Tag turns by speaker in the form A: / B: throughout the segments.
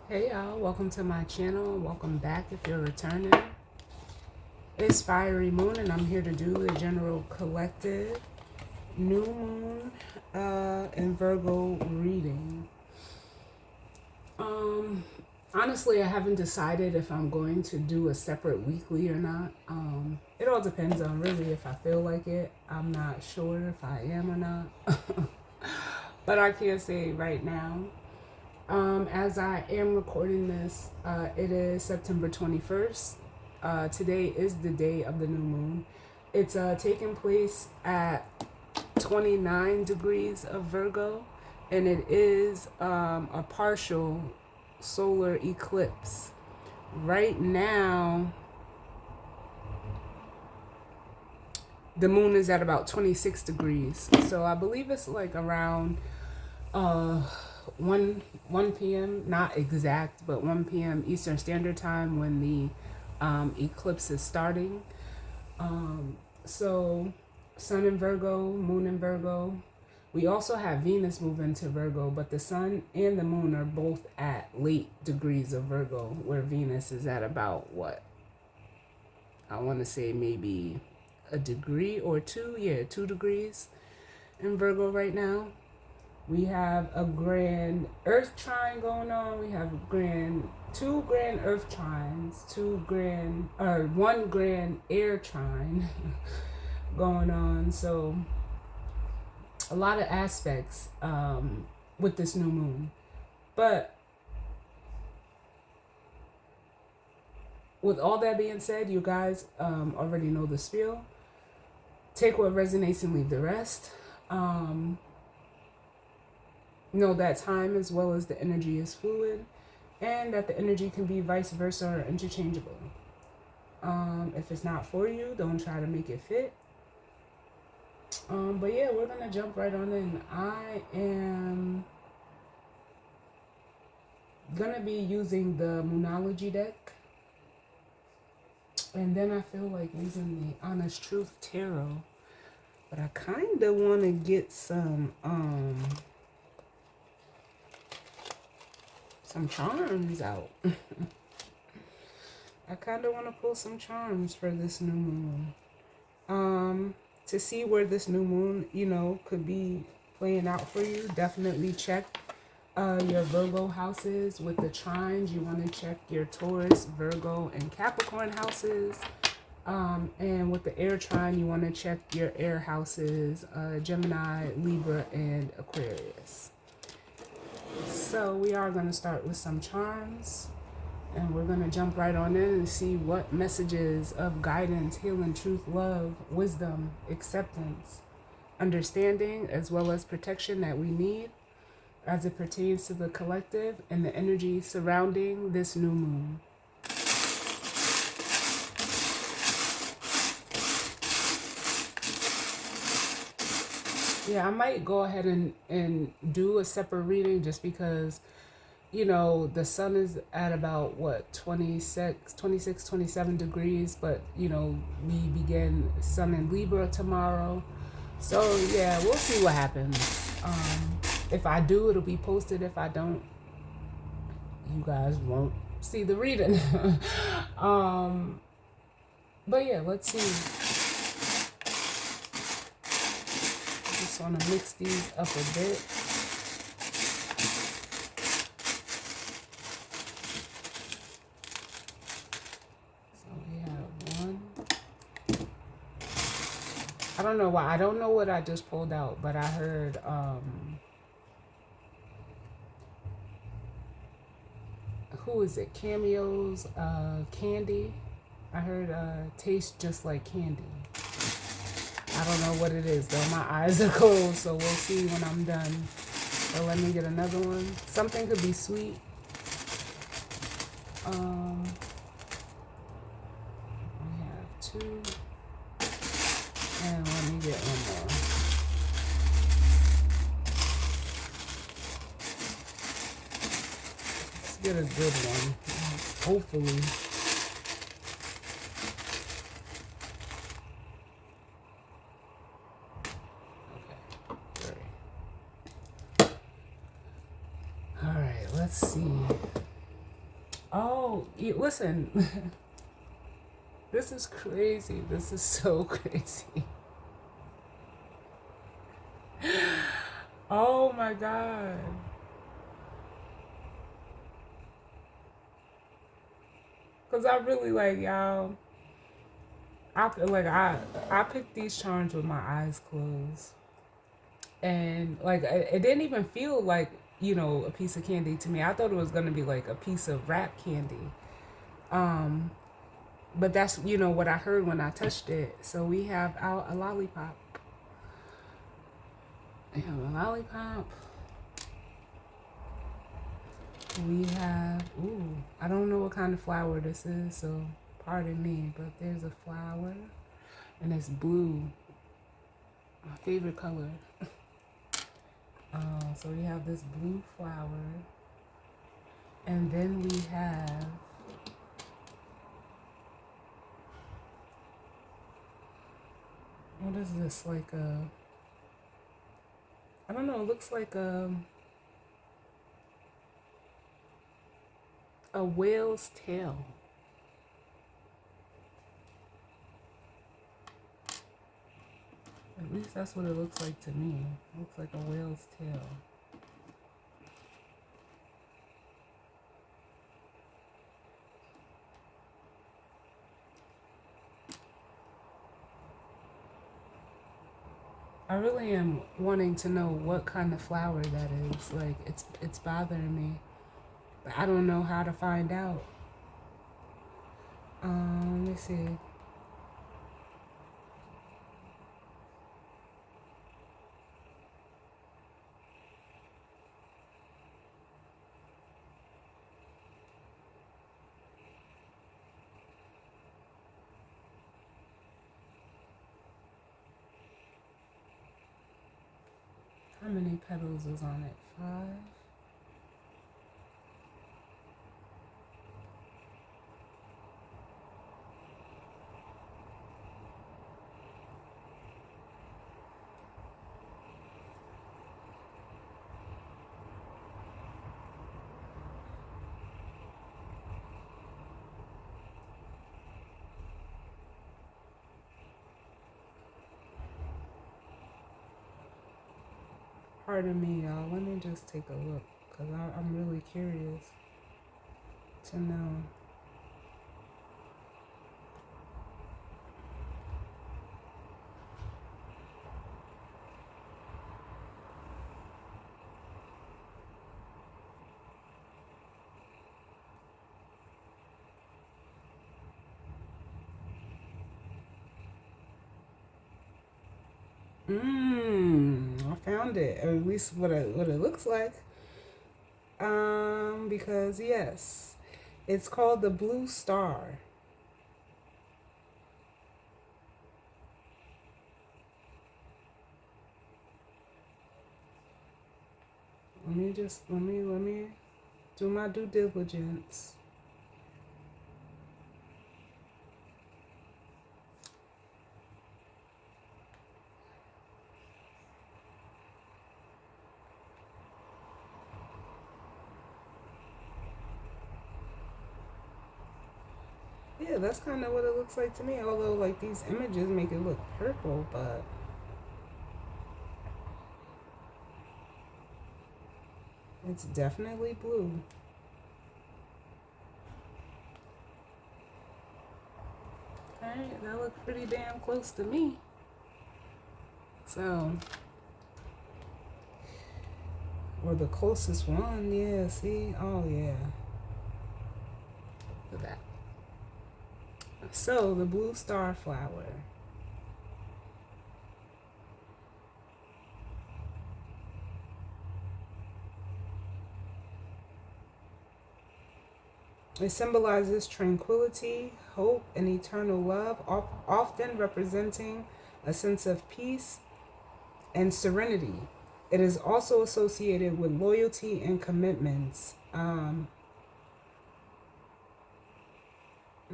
A: Hey y'all, welcome to my channel. Welcome back if you're returning. It's Fiery Moon and I'm here to do the general collective new moon and Virgo reading. Honestly, I haven't decided if I'm going to do a separate weekly or not. It all depends on really if I feel like it. I'm not sure if I am or not. But I can't say right now. As I am recording this, it is September 21st. Today is the day of the new moon. It's taking place at 29 degrees of Virgo, and it is a partial solar eclipse. Right now, the moon is at about 26 degrees. So I believe it's like around 1 p.m. not exact, but 1 p.m. Eastern Standard Time when the eclipse is starting. So Sun in Virgo, Moon in Virgo. We also have Venus move into Virgo, but the Sun and the Moon are both at late degrees of Virgo, where Venus is at about what? I want to say maybe a degree or two. Yeah, 2 degrees in Virgo right now. We have a grand Earth trine going on. We have two grand Earth trines, one grand air trine going on. So a lot of aspects with this new moon. But with all that being said, you guys already know the spiel. Take what resonates and leave the rest. Know that time as well as the energy is fluid, and that the energy can be vice versa or interchangeable. If it's not for you, don't try to make it fit. But yeah, we're gonna jump right on in. I am gonna be using the Moonology deck, and then I feel like using the Honest Truth Tarot. But I kind of want to get some charms out. I kind of want to pull some charms for this new moon. To see where this new moon, could be playing out for you, definitely check your Virgo houses with the trines. You want to check your Taurus, Virgo, and Capricorn houses. And with the air trine, you want to check your air houses, Gemini, Libra, and Aquarius. So we are going to start with some charms, and we're going to jump right on in and see what messages of guidance, healing, truth, love, wisdom, acceptance, understanding, as well as protection that we need as it pertains to the collective and the energy surrounding this new moon. Yeah, I might go ahead and do a separate reading just because, the sun is at about, 26, 27 degrees, but, we begin sun in Libra tomorrow. So, yeah, we'll see what happens. If I do, it'll be posted. If I don't, you guys won't see the reading. But, yeah, let's see. Just want to mix these up a bit. So we have one. I don't know why. I don't know what I just pulled out, but I heard who is it? Cameos, candy. I heard tastes just like candy. I don't know what it is though. My eyes are closed, so we'll see when I'm done. So let me get another one. Something could be sweet. We have two. And let me get one more. Let's get a good one. Hopefully. Let's see. Oh, listen. This is crazy. This is so crazy. Oh my God. Cause I really like y'all. I feel like I picked these charms with my eyes closed, and like it didn't even feel like a piece of candy to me. I thought it was gonna be like a piece of wrap candy. Um, but that's what I heard when I touched it. So we have out a lollipop. We have a lollipop. We have I don't know what kind of flower this is, so pardon me, but there's a flower and it's blue. My favorite color. So we have this blue flower, and then we have what is this? Like I don't know. It looks like a whale's tail. At least that's what it looks like to me. It looks like a whale's tail. I really am wanting to know what kind of flower that is. Like it's bothering me, but I don't know how to find out. Let me see. How many petals is on it? 5. Pardon me, y'all. Let me just take a look because I'm really curious to know. I found it. Or at least what it looks like. Because yes, it's called the Blue Star. Let me do my due diligence. Yeah, that's kind of what it looks like to me. Although, like, these images make it look purple, but it's definitely blue. Alright, that looks pretty damn close to me. So, or the closest one, yeah, see? Oh, yeah. Look at that. So, the blue star flower. It symbolizes tranquility, hope, and eternal love, often representing a sense of peace and serenity. It is also associated with loyalty and commitments.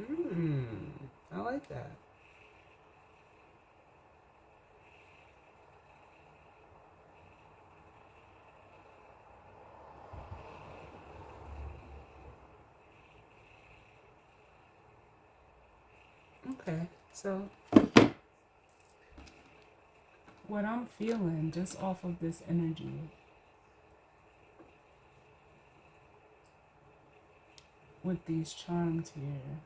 A: Mm, I like that. Okay, so what I'm feeling just off of this energy, with these charms here,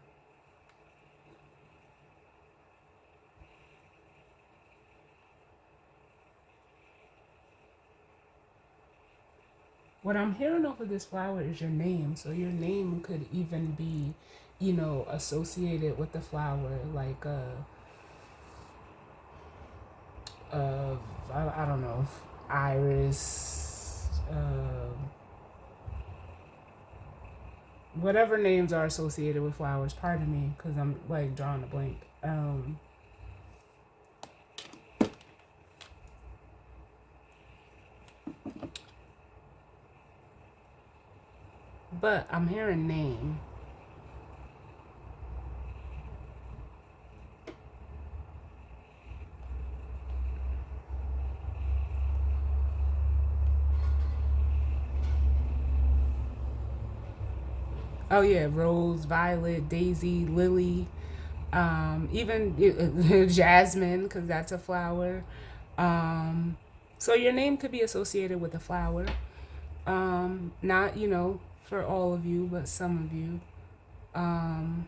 A: what I'm hearing off of this flower is your name. So your name could even be, associated with the flower, like I don't know, Iris, whatever names are associated with flowers. Pardon me, because I'm like drawing a blank. But I'm hearing name. Oh yeah, rose, violet, daisy, lily, even jasmine, because that's a flower. Um, so your name could be associated with a flower. Not, for all of you, but some of you. Um,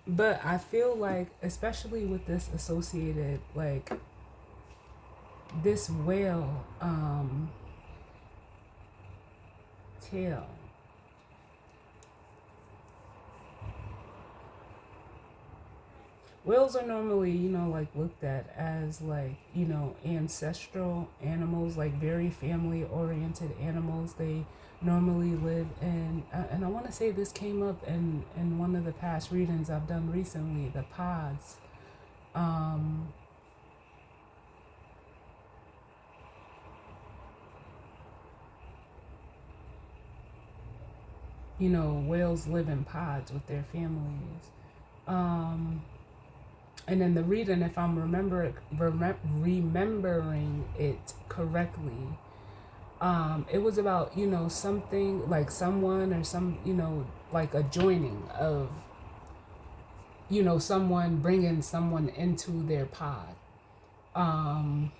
A: but I feel like, especially with this associated, like this whale tail. Whales are normally, like looked at as like, ancestral animals, like very family oriented animals. They normally live in, and I want to say this came up in one of the past readings I've done recently, the pods. Um, Whales live in pods with their families. Um, and in the reading, if I'm remembering it correctly, it was about, something like someone or some, like a joining of, someone bringing someone into their pod, um,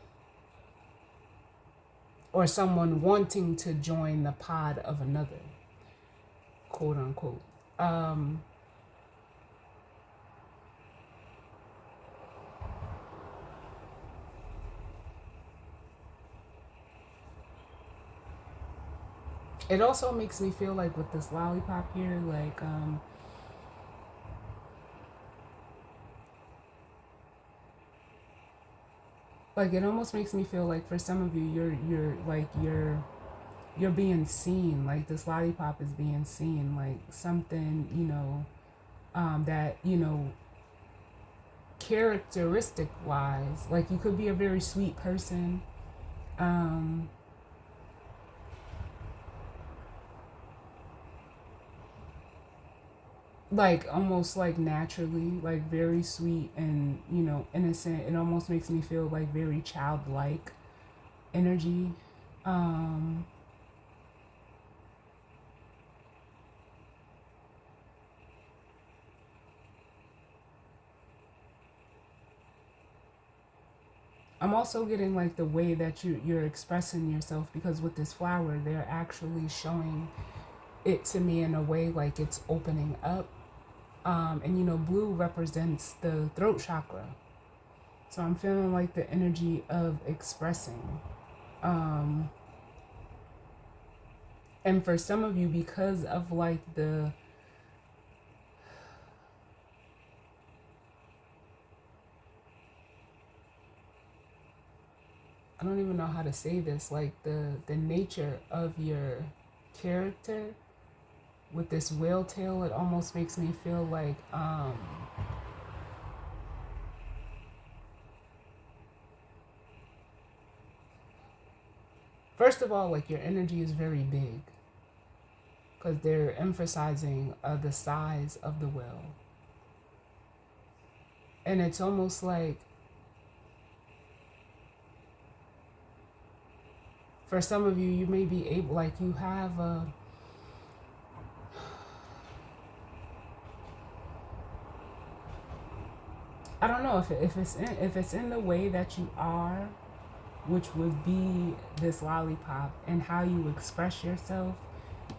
A: or someone wanting to join the pod of another, quote unquote. Um, it also makes me feel like with this lollipop here, like it almost makes me feel like for some of you, you're being seen. Like this lollipop is being seen, like something, that, characteristic wise, like you could be a very sweet person, um, like almost like naturally, like very sweet and, innocent. It almost makes me feel like very childlike energy. um I'm also getting like the way that you're expressing yourself, because with this flower they're actually showing it to me in a way like it's opening up. And blue represents the throat chakra. So I'm feeling like the energy of expressing. Um, and for some of you, because of like I don't even know how to say this, like the nature of your character with this whale tail, it almost makes me feel like, first of all, like your energy is very big, because they're emphasizing the size of the whale. And it's almost like For some of you, you may be able, like you have a, I don't know if it's in the way that you are, which would be this lollipop, and how you express yourself.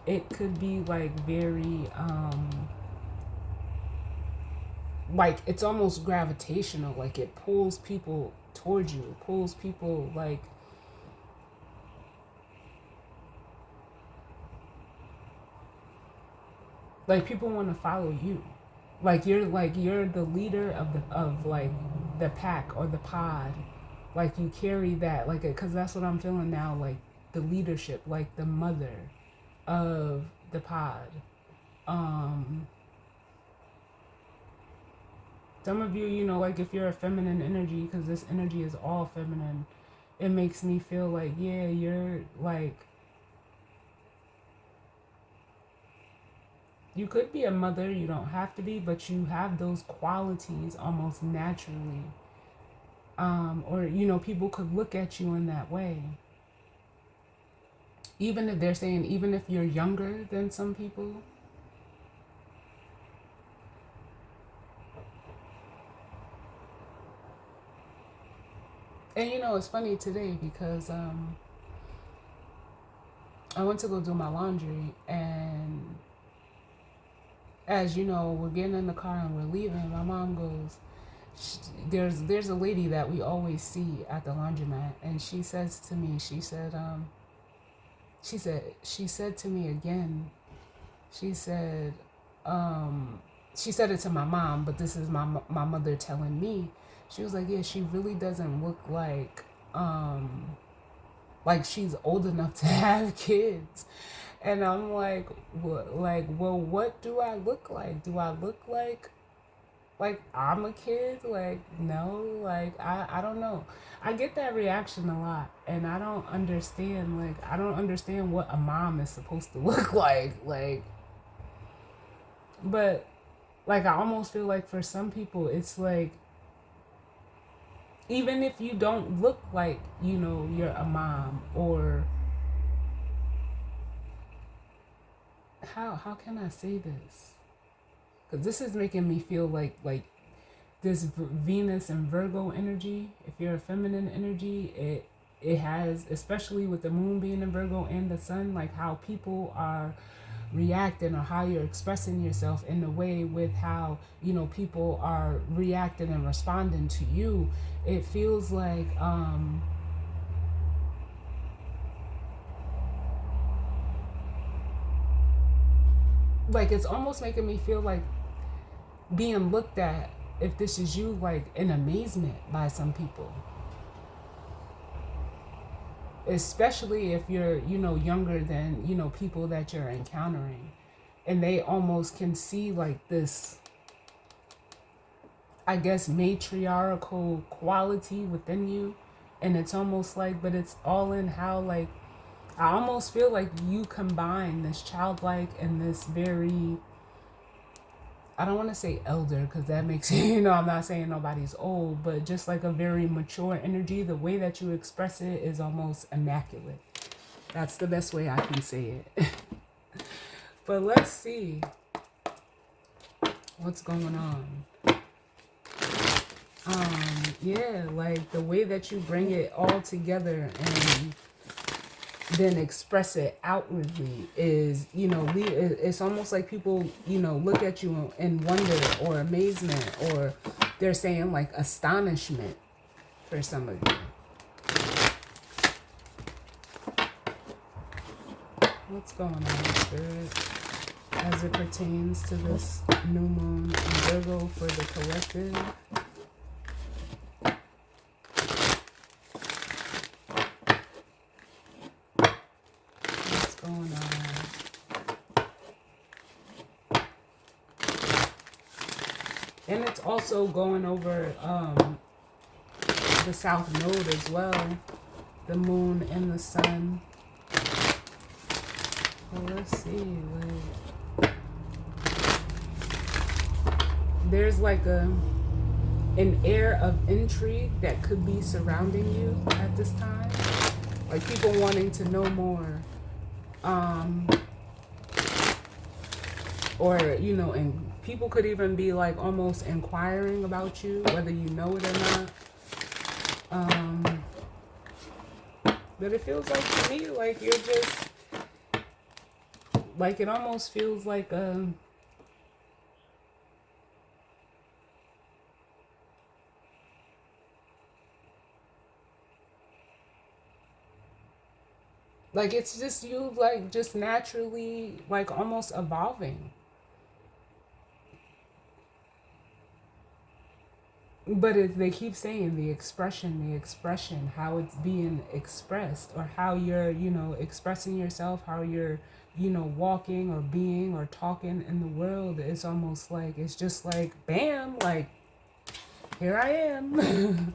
A: It could be like very like it's almost gravitational, like it pulls people towards you, it pulls people like people want to follow you, like you're the leader of like the pack or the pod, like you carry that, like, because that's what I'm feeling now, like the leadership, like the mother of the pod. Some of you, you know, like if you're a feminine energy, because this energy is all feminine, it makes me feel like, yeah, you're like, you could be a mother, you don't have to be, but you have those qualities almost naturally. Or, you know, people could look at you in that way. Even if they're saying, even if you're younger than some people. And, you know, it's funny today because I went to go do my laundry, and as you know, we're getting in the car and we're leaving. My mom goes, there's a lady that we always see at the laundromat, and she says to me, she said to me again, she said it to my mom, but this is my mother telling me. She was like, yeah, she really doesn't look like she's old enough to have kids. And I'm like, well, what do I look like? Do I look like I'm a kid? Like, no, like, I don't know. I get that reaction a lot, and I don't understand, what a mom is supposed to look like. But, like, I almost feel like for some people, it's like, even if you don't look like, you know, you're a mom, or how can I say this? Because this is making me feel like this Venus and Virgo energy. If you're a feminine energy, it has, especially with the moon being in Virgo and the sun, like how people are reacting, or how you're expressing yourself in the way with how, you know, people are reacting and responding to you. It feels like it's almost making me feel like being looked at, if this is you, like in amazement by some people, especially if you're, you know, younger than, you know, people that you're encountering, and they almost can see like this, I guess, matriarchal quality within you. And it's almost like, but it's all in how, like, I almost feel like you combine this childlike and this very, I don't want to say elder, because that makes, you know, I'm not saying nobody's old, but just like a very mature energy. The way that you express it is almost immaculate. That's the best way I can say it. But let's see what's going on. Yeah, like the way that you bring it all together and then express it outwardly is, you know, it's almost like people, you know, look at you in wonder or amazement, or they're saying like astonishment for some of you. What's going on, Spirit, as it pertains to this new moon in Virgo for the collective? And it's also going over the South Node as well, the moon and the sun. Well, let's see. There's like an air of intrigue that could be surrounding you at this time. Like people wanting to know more. Or, you know, and people could even be like almost inquiring about you, whether you know it or not. But it feels like to me, like you're just, like it almost feels like it's just you, like just naturally, like almost evolving. But they keep saying the expression, how it's being expressed, or how you're, you know, expressing yourself, how you're, you know, walking or being or talking in the world. It's almost like, it's just like, bam, like, here I am.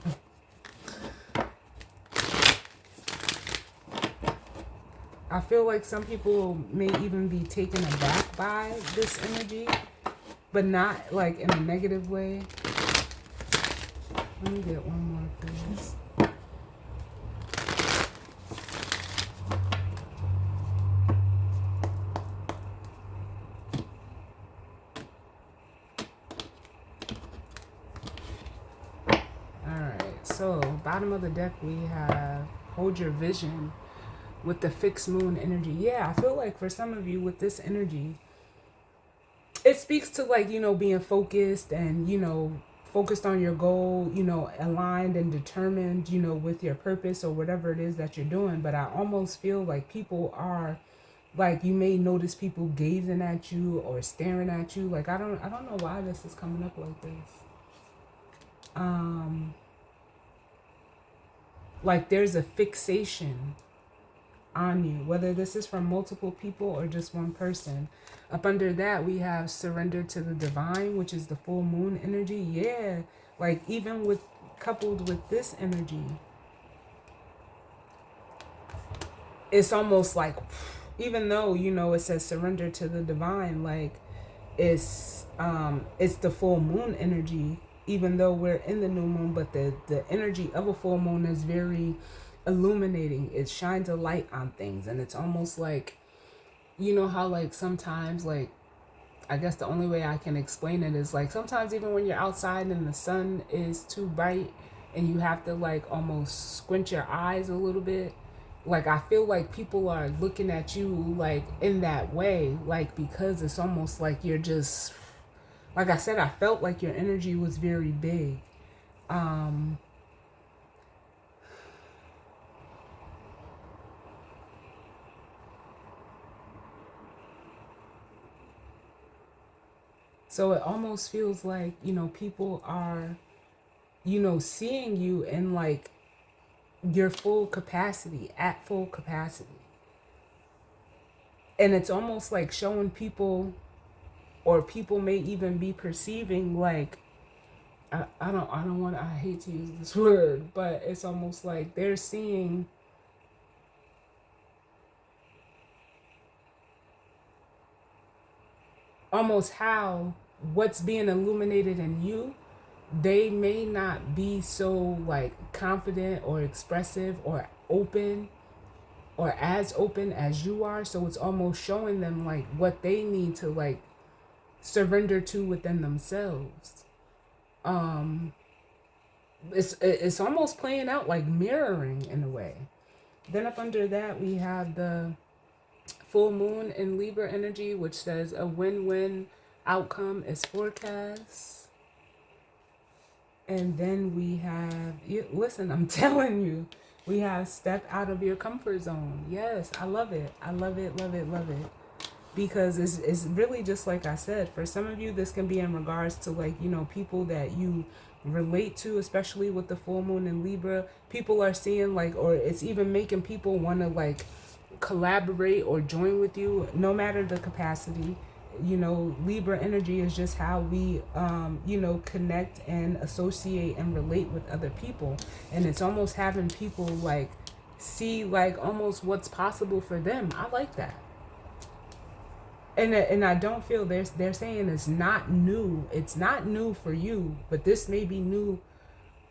A: I feel like some people may even be taken aback by this energy, but not like in a negative way. Let me get one more, please. Alright, so bottom of the deck we have hold your vision with the fixed moon energy. Yeah, I feel like for some of you with this energy, it speaks to like, you know, being focused and, you know, focused on your goal, you know, aligned and determined, you know, with your purpose or whatever it is that you're doing. But I almost feel like people are, like, you may notice people gazing at you or staring at you. Like I don't know why this is coming up like this. Like there's a fixation on you, whether this is from multiple people or just one person. Up under that we have surrender to the divine, which is the full moon energy. Yeah, like even with coupled with this energy, it's almost like, even though, you know, it says surrender to the divine, like it's the full moon energy, even though we're in the new moon, but the energy of a full moon is very illuminating. It shines a light on things, and it's almost like, you know how like sometimes, like, I guess the only way I can explain it is like sometimes even when you're outside and the sun is too bright and you have to like almost squint your eyes a little bit, like I feel like people are looking at you like in that way, like because it's almost like you're just, like I said, I felt like your energy was very big. So it almost feels like, you know, people are, you know, seeing you in like your full capacity, at full capacity. And it's almost like showing people, or people may even be perceiving like, I don't want, I hate to use this word, but it's almost like they're seeing almost how what's being illuminated in you, they may not be so like confident or expressive or open, or as open as you are. So it's almost showing them like what they need to like surrender to within themselves. It's almost playing out like mirroring in a way. Then up under that we have the full moon in Libra energy, which says a win-win outcome is forecast. And then we have, listen, I'm telling you, we have step out of your comfort zone. Yes, I love it. I love it, love it, love it. Because it's really just like I said, for some of you, this can be in regards to like, you know, people that you relate to, especially with the full moon in Libra. People are seeing like, or it's even making people want to like collaborate or join with you, no matter the capacity. You know, Libra energy is just how we you know, connect and associate and relate with other people. And it's almost having people like see like almost what's possible for them. I like that. And I don't feel they're saying it's not new. It's not new for you, but this may be new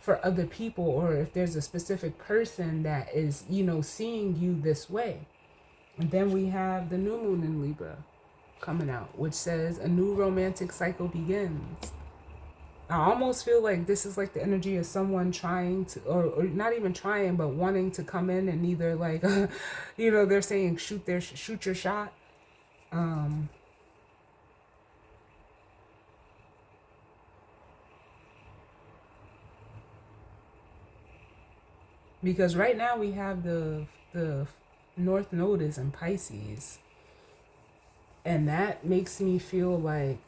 A: for other people, or if there's a specific person that is, seeing you this way. And then we have the new moon in Libra coming out, which says a new romantic cycle begins. I almost feel like this is like the energy of someone trying to, or not even trying, but wanting to come in and either like, they're saying shoot your shot. Because right now we have the North Node is in Pisces, and that makes me feel like,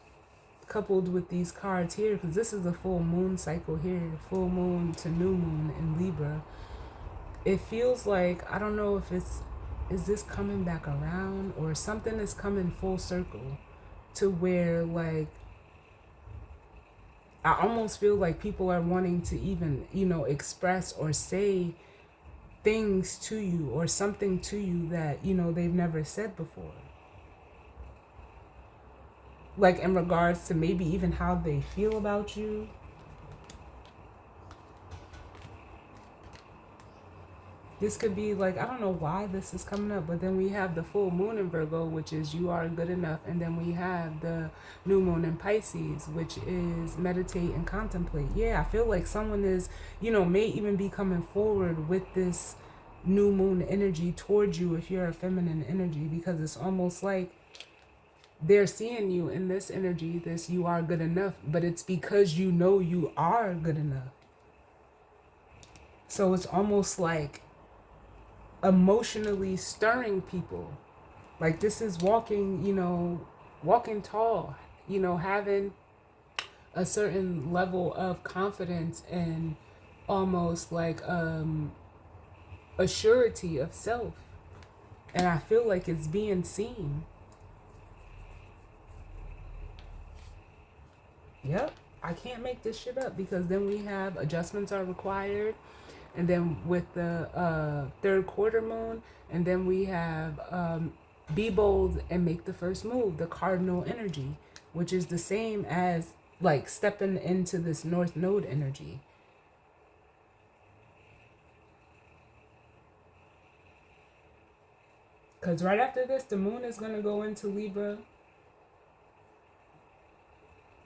A: coupled with these cards here, because this is a full moon cycle here, full moon to new moon in Libra, it feels like, I don't know if is this coming back around, or something is coming full circle to where, like, I almost feel like people are wanting to even, express or say things to you, or something to you that, they've never said before. Like in regards to maybe even how they feel about you. This could be like, I don't know why this is coming up, but then we have the full moon in Virgo, which is you are good enough. And then we have the new moon in Pisces, which is meditate and contemplate. Yeah, I feel like someone is, may even be coming forward with this new moon energy towards you if you're a feminine energy, because it's almost like they're seeing you in this energy, this you are good enough, but it's because you are good enough. So it's almost like emotionally stirring people. Like this is walking tall, having a certain level of confidence and almost like a surety of self. And I feel like it's being seen. Yep. I can't make this shit up, because then we have adjustments are required. And then with the third quarter moon, and then we have be bold and make the first move, the cardinal energy, which is the same as like stepping into this North Node energy. Because right after this, the moon is going to go into Libra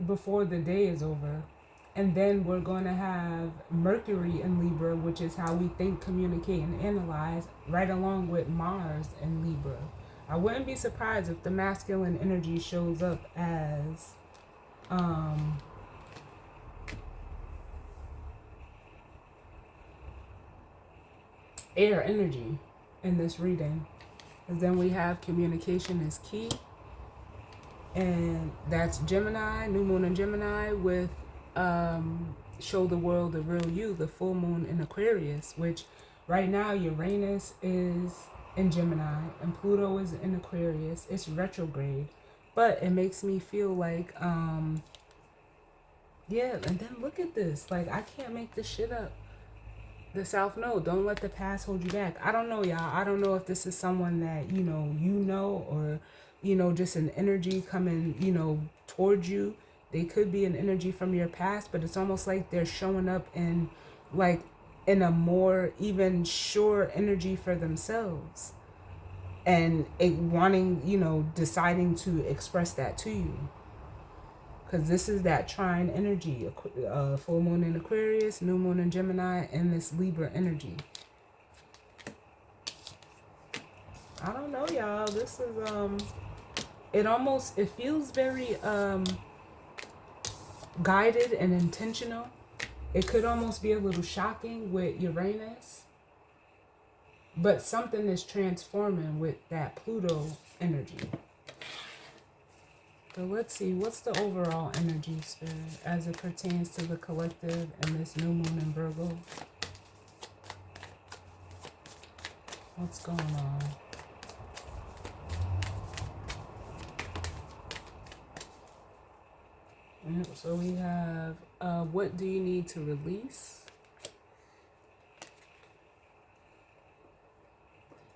A: before the day is over. And then we're going to have Mercury in Libra, which is how we think, communicate, and analyze, right along with Mars in Libra. I wouldn't be surprised if the masculine energy shows up as air energy in this reading. Because then we have communication is key. And that's Gemini, new moon in Gemini, with show the world the real you, the full moon in Aquarius, which right now Uranus is in Gemini and Pluto is in Aquarius. It's retrograde, but it makes me feel like yeah. And then look at this, like I can't make this shit up. The South Node, don't let the past hold you back. I don't know, y'all. I don't know if this is someone that or just an energy coming towards you. They could be an energy from your past, but it's almost like they're showing up in a more even sure energy for themselves, and wanting, deciding to express that to you. Because this is that trine energy, full moon in Aquarius, new moon in Gemini, and this Libra energy. I don't know, y'all. This is it feels very guided and intentional. It could almost be a little shocking with Uranus, but something is transforming with that Pluto energy. So let's see, what's the overall energy, Spirit, as it pertains to the collective and this new moon in Virgo? What's going on? So we have, what do you need to release?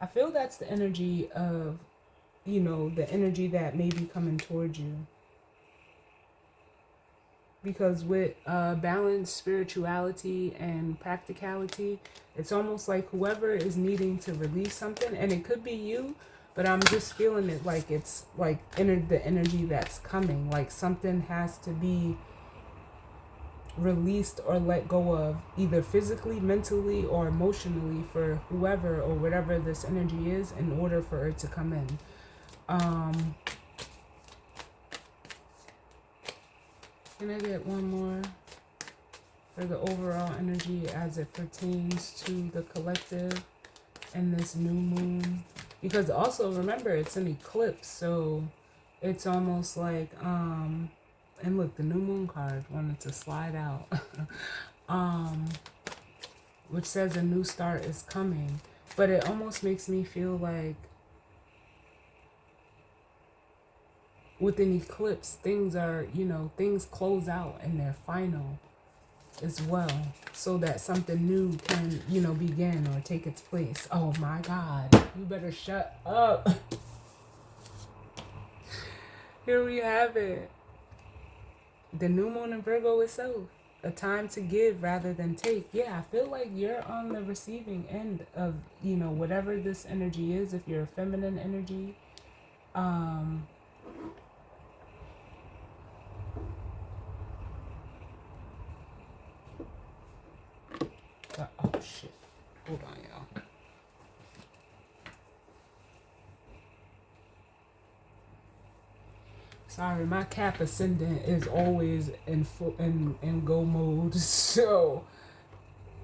A: I feel that's the energy of, the energy that may be coming towards you. because with balanced spirituality and practicality, it's almost like whoever is needing to release something, and it could be you, but I'm just feeling it like it's like the energy that's coming, like something has to be released or let go of, either physically, mentally, or emotionally, for whoever or whatever this energy is, in order for it to come in. Can I get one more for the overall energy as it pertains to the collective and this new moon? Because also remember, it's an eclipse, so it's almost like and look, the new moon card wanted to slide out. Which says a new start is coming. But it almost makes me feel like with an eclipse, things are, things close out and they're final as well, so that something new can, begin or take its place. Oh my God, you better shut up. Here we have it. The new moon in Virgo itself. A time to give rather than take. Yeah, I feel like you're on the receiving end of, whatever this energy is. If you're a feminine energy, oh shit. Hold on, y'all. Sorry, my Cap ascendant is always in go mode. So,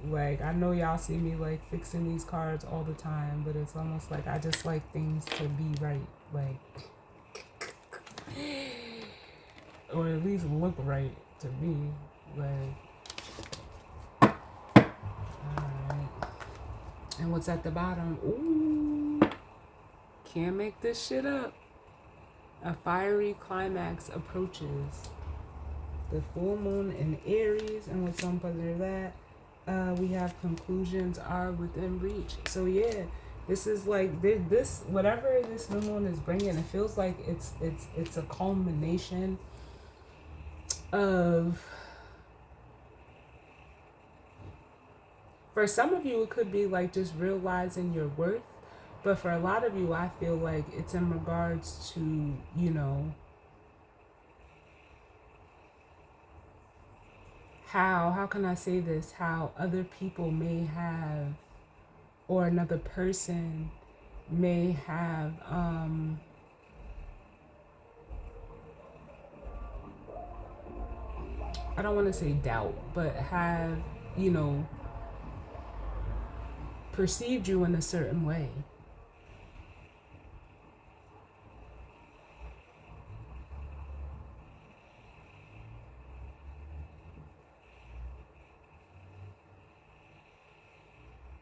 A: like, I know y'all see me like fixing these cards all the time, but it's almost like I just like things to be right, like, or at least look right to me, like. Alright. And what's at the bottom? Ooh, can't make this shit up. A fiery climax approaches. The full moon in Aries, and what's on under that, we have conclusions are within reach. So yeah, this is like this whatever this new moon is bringing. It feels like it's a culmination of. For some of you, it could be like just realizing your worth. But for a lot of you, I feel like it's in regards to, how can I say this? How other people may have, or another person may have, I don't want to say doubt, but have, perceived you in a certain way.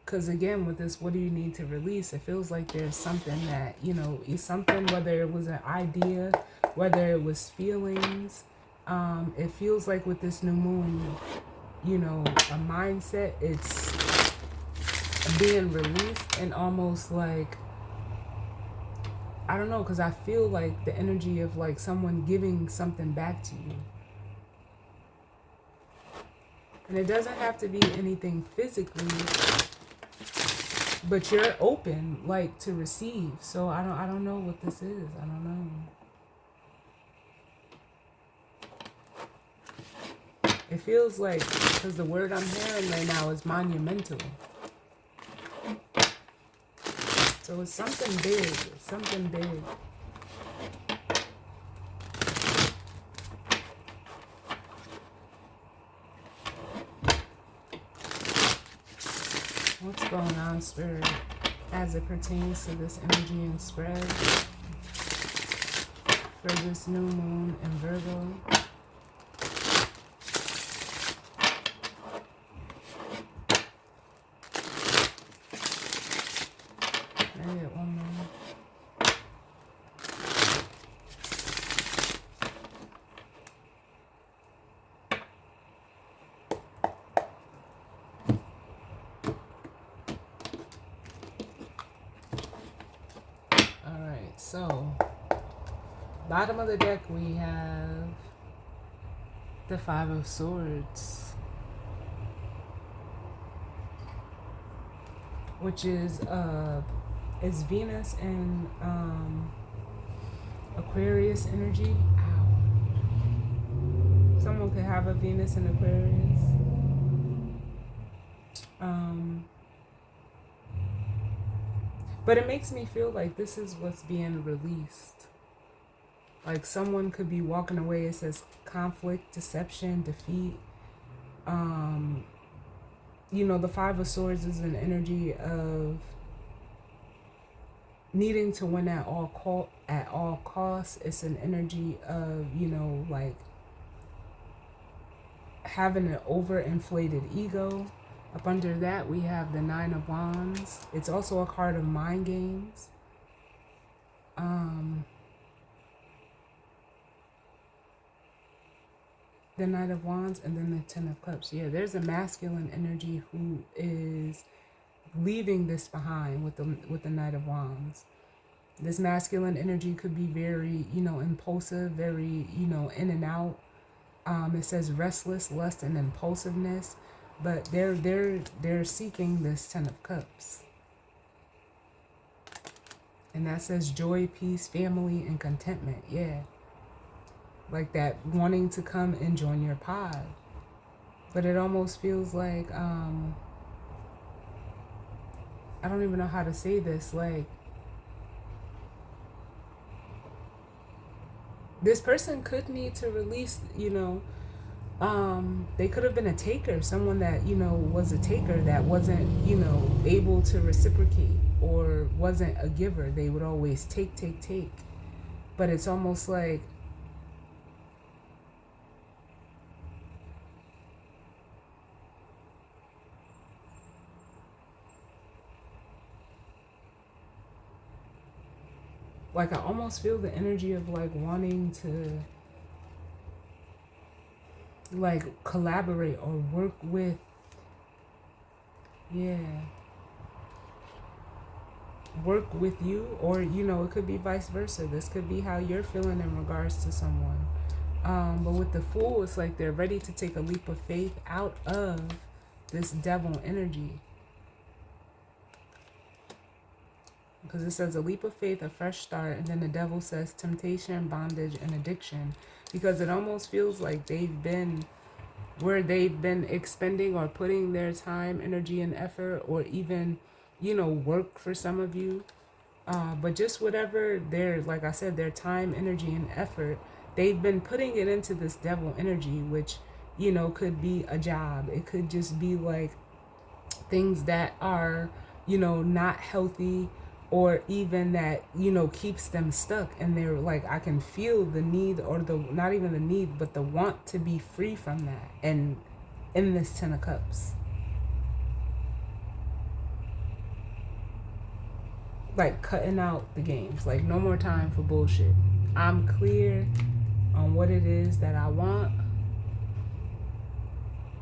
A: Because again, with this, what do you need to release? It feels like there's something that, is something, whether it was an idea, whether it was feelings. It feels like with this new moon, a mindset, it's being released, and almost like, I don't know, because I feel like the energy of like someone giving something back to you. And it doesn't have to be anything physically, but you're open, like, to receive. So I don't know what this is. I don't know. It feels like, because the word I'm hearing right now is monumental. So it's something big. It's something big. What's going on, Spirit, as it pertains to this energy and spread for this new moon in Virgo? Can I get one more? So, bottom of the deck we have The Five of Swords, which is it's Venus and Aquarius energy. Ow. Someone could have a Venus and Aquarius. But it makes me feel like this is what's being released. Like someone could be walking away. It says conflict, deception, defeat. You know, the Five of Swords is an energy of needing to win at all costs. It's an energy of, you know, like having an overinflated ego. Up under that, we have the Nine of Wands. It's also a card of mind games. The Knight of Wands, and then the Ten of Cups. Yeah, there's a masculine energy who is leaving this behind with the Knight of Wands. This masculine energy could be very, you know, impulsive, very, you know, in and out. It says restless, lust, and impulsiveness, but they're seeking this Ten of Cups. And that says joy, peace, family, and contentment. Yeah. Like that wanting to come and join your pod. But it almost feels like, I don't even know how to say this. Like, this person could need to release, you know, they could have been a taker, someone that, you know, was a taker that wasn't, you know, able to reciprocate or wasn't a giver. They would always take. But it's almost like, I almost feel the energy of like wanting to like collaborate or work with, work with you, or, you know, it could be vice versa. This could be how you're feeling in regards to someone. But with the Fool, it's like they're ready to take a leap of faith out of this devil energy. Because it says a leap of faith, a fresh start, and then the devil says temptation, bondage, and addiction. Because it almost feels like they've been where they've been expending or putting their time, energy, and effort, or even, you know, work for some of you. But just whatever their, like I said, their time, energy, and effort, they've been putting it into this devil energy, which, you know, could be a job. It could just be like things that are, you know, not healthy, or even that, you know, keeps them stuck. And they're like, I can feel the need, or the, not even the need, but the want to be free from that. And in this Ten of Cups, like cutting out the games, like no more time for bullshit. I'm clear on what it is that I want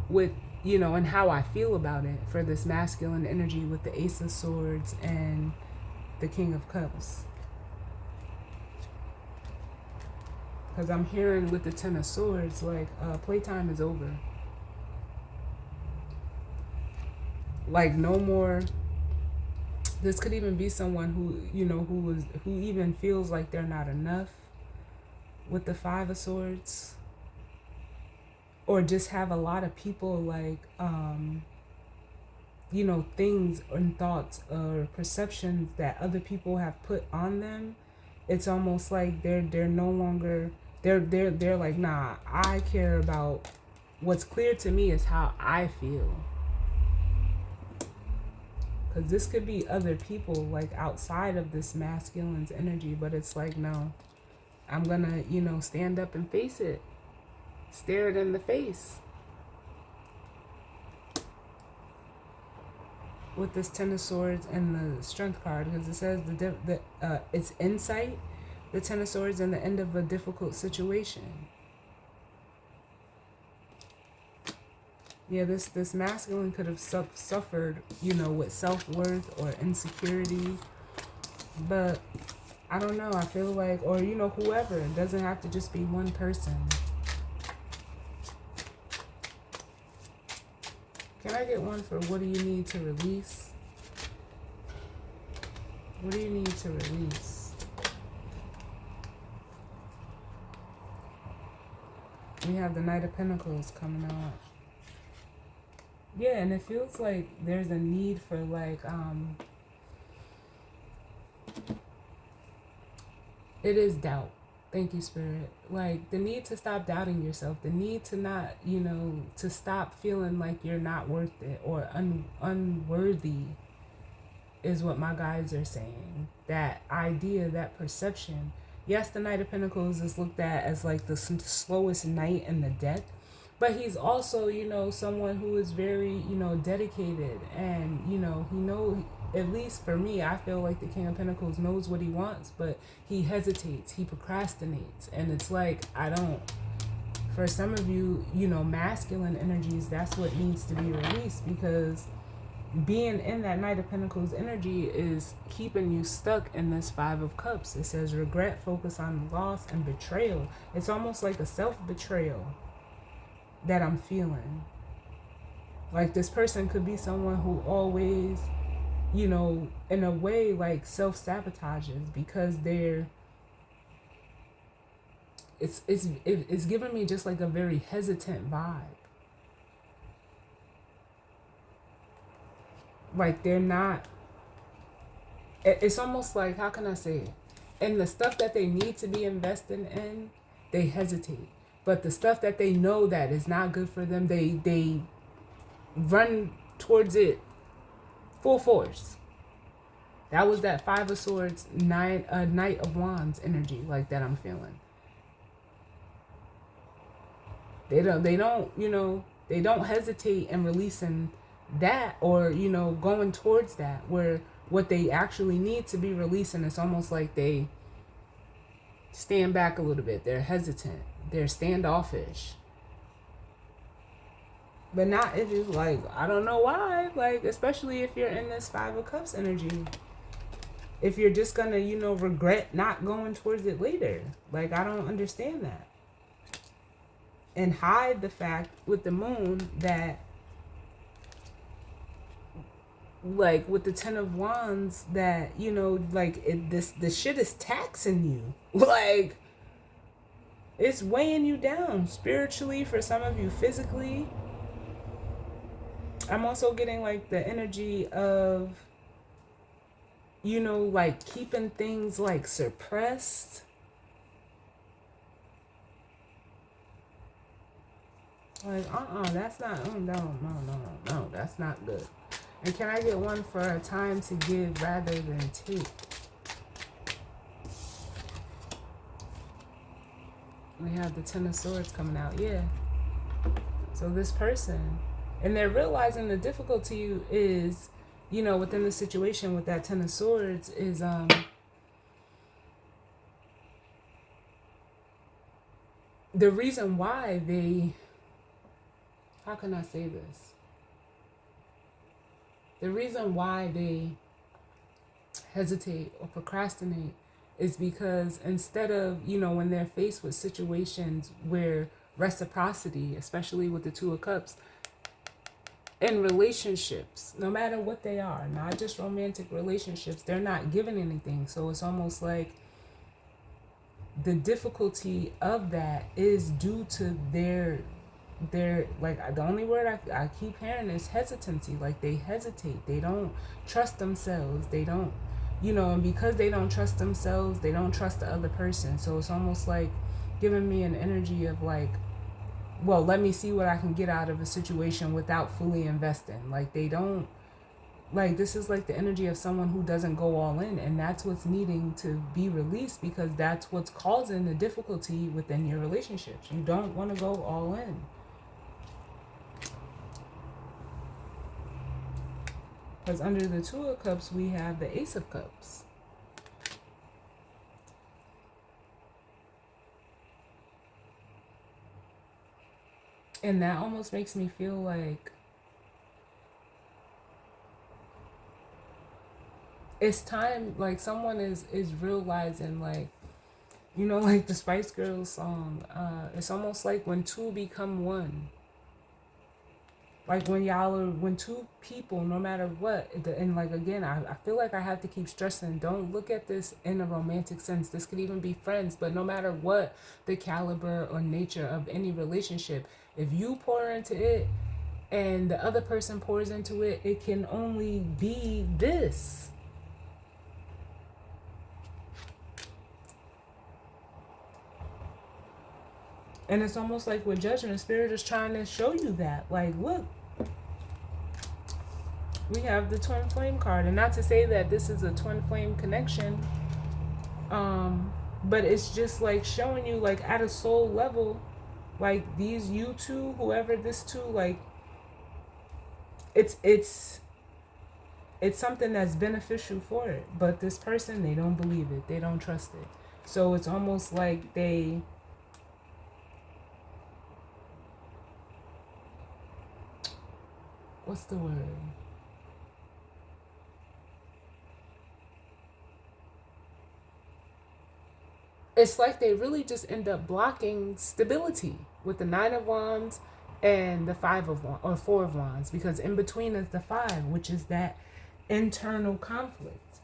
A: with, you know, and how I feel about it for this masculine energy with the Ace of Swords and the King of Cups. Because I'm hearing with the Ten of Swords, like, playtime is over. Like, no more. This could even be someone who, you know, who even feels like they're not enough with the Five of Swords. Or just have a lot of people, like, you know, things and thoughts or perceptions that other people have put on them. It's almost like they're no longer, they're like, nah, I care about what's clear to me is how I feel. Because this could be other people, like outside of this masculine's energy, but it's like, no, I'm gonna, you know, stand up and face it. Stare it in the face. With this Ten of Swords and the Strength card, because it says it's insight, the Ten of Swords, and the end of a difficult situation. Yeah, this masculine could have suffered, you know, with self-worth or insecurity, but I don't know. I feel like, or, you know, whoever, it doesn't have to just be one person. Can I get one for what do you need to release? What do you need to release? We have the Knight of Pentacles coming out. Yeah, and it feels like there's a need for like, it is doubt. Thank you, Spirit. Like the need to stop doubting yourself, the need to not, to stop feeling like you're not worth it or unworthy is what my guides are saying. That idea, that perception. Yes, the Knight of Pentacles is looked at as like the slowest knight in the deck, but he's also, someone who is very, dedicated, and, he knows, at least for me, I feel like the King of Pentacles knows what he wants, but he hesitates, he procrastinates, and it's like, for some of you, masculine energies, that's what needs to be released, because being in that Knight of Pentacles energy is keeping you stuck in this Five of Cups. It says regret, focus on loss, and betrayal. It's almost like a self-betrayal that I'm feeling. Like this person could be someone who always, in a way like self-sabotages because it's giving me just like a very hesitant vibe. Like they're not, it's almost like, how can I say it? And the stuff that they need to be invested in, they hesitate. But the stuff that they know that is not good for them, they run towards it full force. That was that Five of Swords, Knight of Wands energy, like that I'm feeling. They don't hesitate in releasing that, or going towards that, where what they actually need to be releasing, it's almost like they stand back a little bit. They're hesitant, they're standoffish, but not if it's like, I don't know why, like especially if you're in this Five of Cups energy, if you're just gonna regret not going towards it later. Like I don't understand that, and hide the fact with the moon that, like with the Ten of Wands, that like this shit is taxing you. Like it's weighing you down spiritually, for some of you physically. I'm also getting like the energy of like keeping things like suppressed. Like that's not, no, that's not good. And can I get one for a time to give rather than take? We have the Ten of Swords coming out. Yeah. So this person, and they're realizing the difficulty is, within the situation with that Ten of Swords is, the reason why they, how can I say this? The reason why they hesitate or procrastinate is because instead of, when they're faced with situations where reciprocity, especially with the Two of Cups, in relationships, no matter what they are, not just romantic relationships, they're not given anything. So it's almost like the difficulty of that is due to their like, the only word I keep hearing is hesitancy. Like they hesitate, they don't trust themselves, they don't, and because they don't trust themselves, they don't trust the other person. So it's almost like giving me an energy of like, well, let me see what I can get out of a situation without fully investing. Like they don't, like this is like the energy of someone who doesn't go all in, and that's what's needing to be released, because that's what's causing the difficulty within your relationships. You don't want to go all in. Because under the Two of Cups, we have the Ace of Cups. And that almost makes me feel like it's time, like someone is realizing, like, like the Spice Girls song, it's almost like when two become one. Like when two people, no matter what, and like again, I feel like I have to keep stressing, don't look at this in a romantic sense. This could even be friends, but no matter what the caliber or nature of any relationship, if you pour into it and the other person pours into it, it can only be this. And it's almost like with Judgment, Spirit is trying to show you that. Like, look, we have the twin flame card. And not to say that this is a twin flame connection, but it's just like showing you, like, at a soul level, like these you two, whoever this two, like, it's something that's beneficial for it. But this person, they don't believe it. They don't trust it. So it's almost like they... What's the word? It's like they really just end up blocking stability with the Nine of Wands and the Five of Wands, or Four of Wands, because in between is the Five, which is that internal conflict.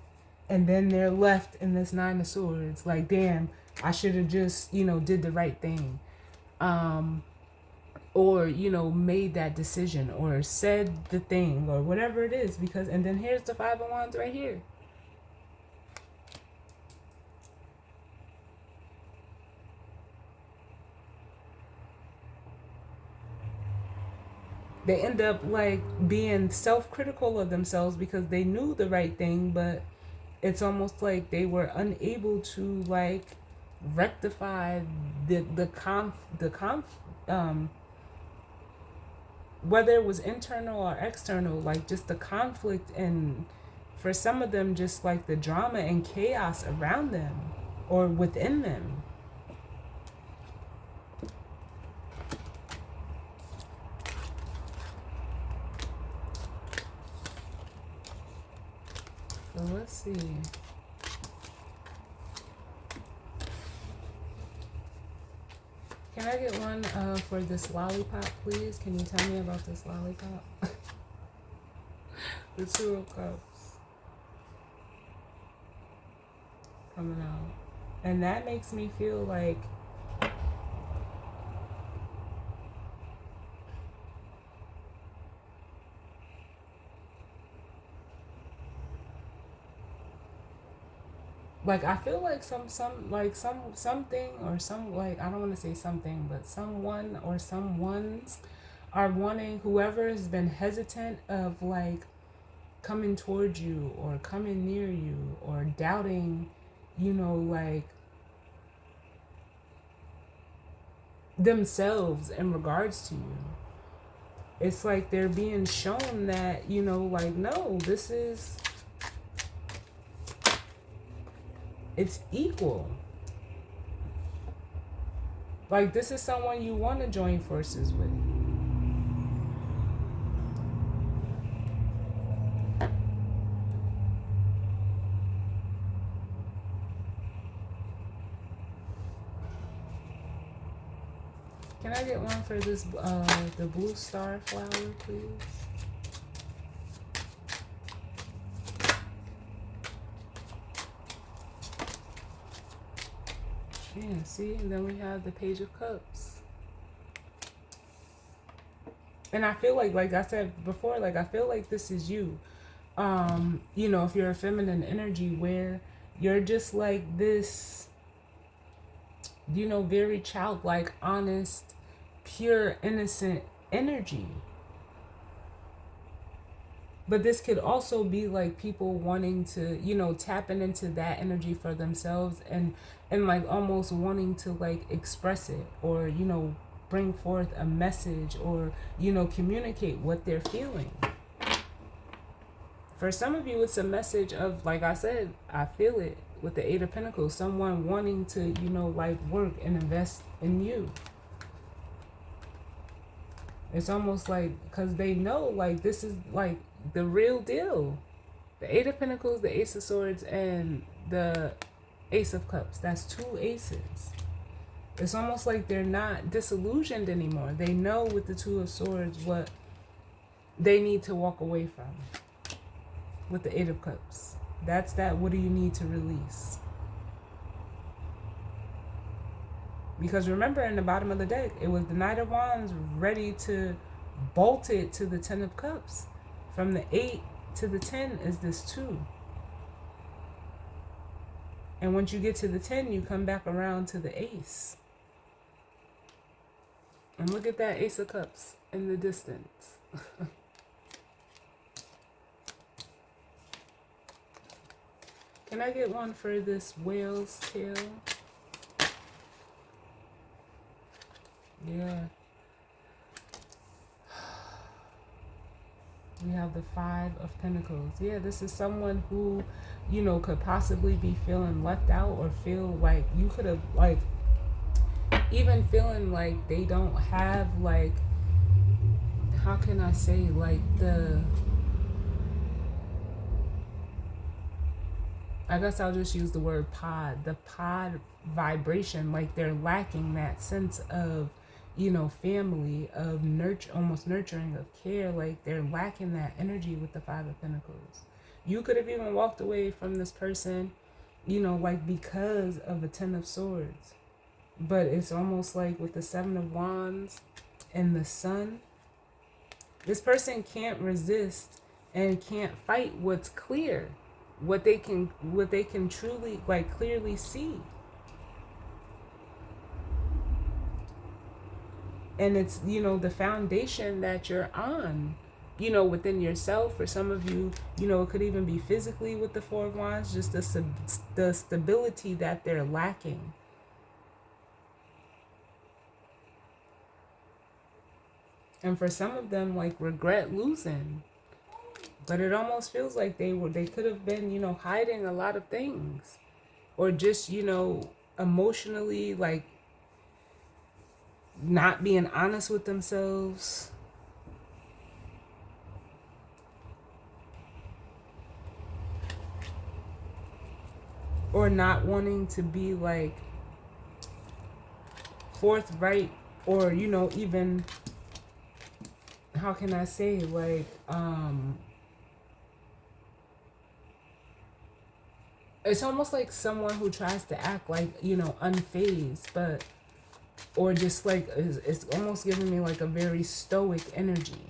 A: And then they're left in this Nine of Swords, like, damn, I should have just, did the right thing. Or, made that decision or said the thing or whatever it is, because, and then here's the Five of Wands right here. They end up like being self-critical of themselves because they knew the right thing, but it's almost like they were unable to like rectify whether it was internal or external, like just the conflict, and for some of them just like the drama and chaos around them or within them. So let's see. Can I get one for this lollipop, please? Can you tell me about this lollipop? The Two of Cups coming out. And that makes me feel like I feel like something or some, like, I don't want to say something, but someone or someones are wanting, whoever has been hesitant of like coming towards you or coming near you or doubting, like themselves in regards to you. It's like they're being shown that, like, no, this is... It's equal. Like, this is someone you want to join forces with. Can I get one for this, the blue star flower, please? Yeah, see, and then we have the Page of Cups. And I feel like I said before, like, I feel like this is you. If you're a feminine energy, where you're just like this, very childlike, honest, pure, innocent energy. But this could also be like people wanting to, tapping into that energy for themselves and like almost wanting to like express it or, bring forth a message or, communicate what they're feeling. For some of you, it's a message of, like I said, I feel it with the Eight of Pentacles, someone wanting to, like work and invest in you. It's almost like, because they know, like, this is like the real deal. The Eight of Pentacles, the Ace of Swords, and the Ace of Cups. That's two aces. It's almost like they're not disillusioned anymore. They know with the Two of Swords what they need to walk away from with the Eight of Cups. That's that. What do you need to release? Because remember, in the bottom of the deck, it was the Knight of Wands ready to bolt it to the Ten of Cups. From the 8 to the 10 is this 2. And once you get to the 10, you come back around to the Ace. And look at that Ace of Cups in the distance. Can I get one for this whale's tail? Yeah. We have the Five of Pentacles. Yeah, this is someone who, you know, could possibly be feeling left out, or feel like you could have, like, even feeling like they don't have, like, how can I say, like, I guess I'll just use the word pod, the pod vibration, like they're lacking that sense of, you know, family, of nurture, almost nurturing, of care. Like they're lacking that energy with the Five of Pentacles. You could have even walked away from this person, you know, like because of the Ten of Swords. But it's almost like with the Seven of Wands and the Sun, this person can't resist and can't fight what's clear, what they can truly, like, clearly see. And it's, you know, the foundation that you're on, you know, within yourself. For some of you, you know, it could even be physically with the Four of Wands, just the stability that they're lacking. And for some of them, like, regret losing. But it almost feels like they could have been, you know, hiding a lot of things. Or just, you know, emotionally, like, not being honest with themselves. Or not wanting to be, like, forthright, or, you know, even, how can I say, like, it's almost like someone who tries to act like, you know, unfazed, but, or just like, it's almost giving me like a very stoic energy.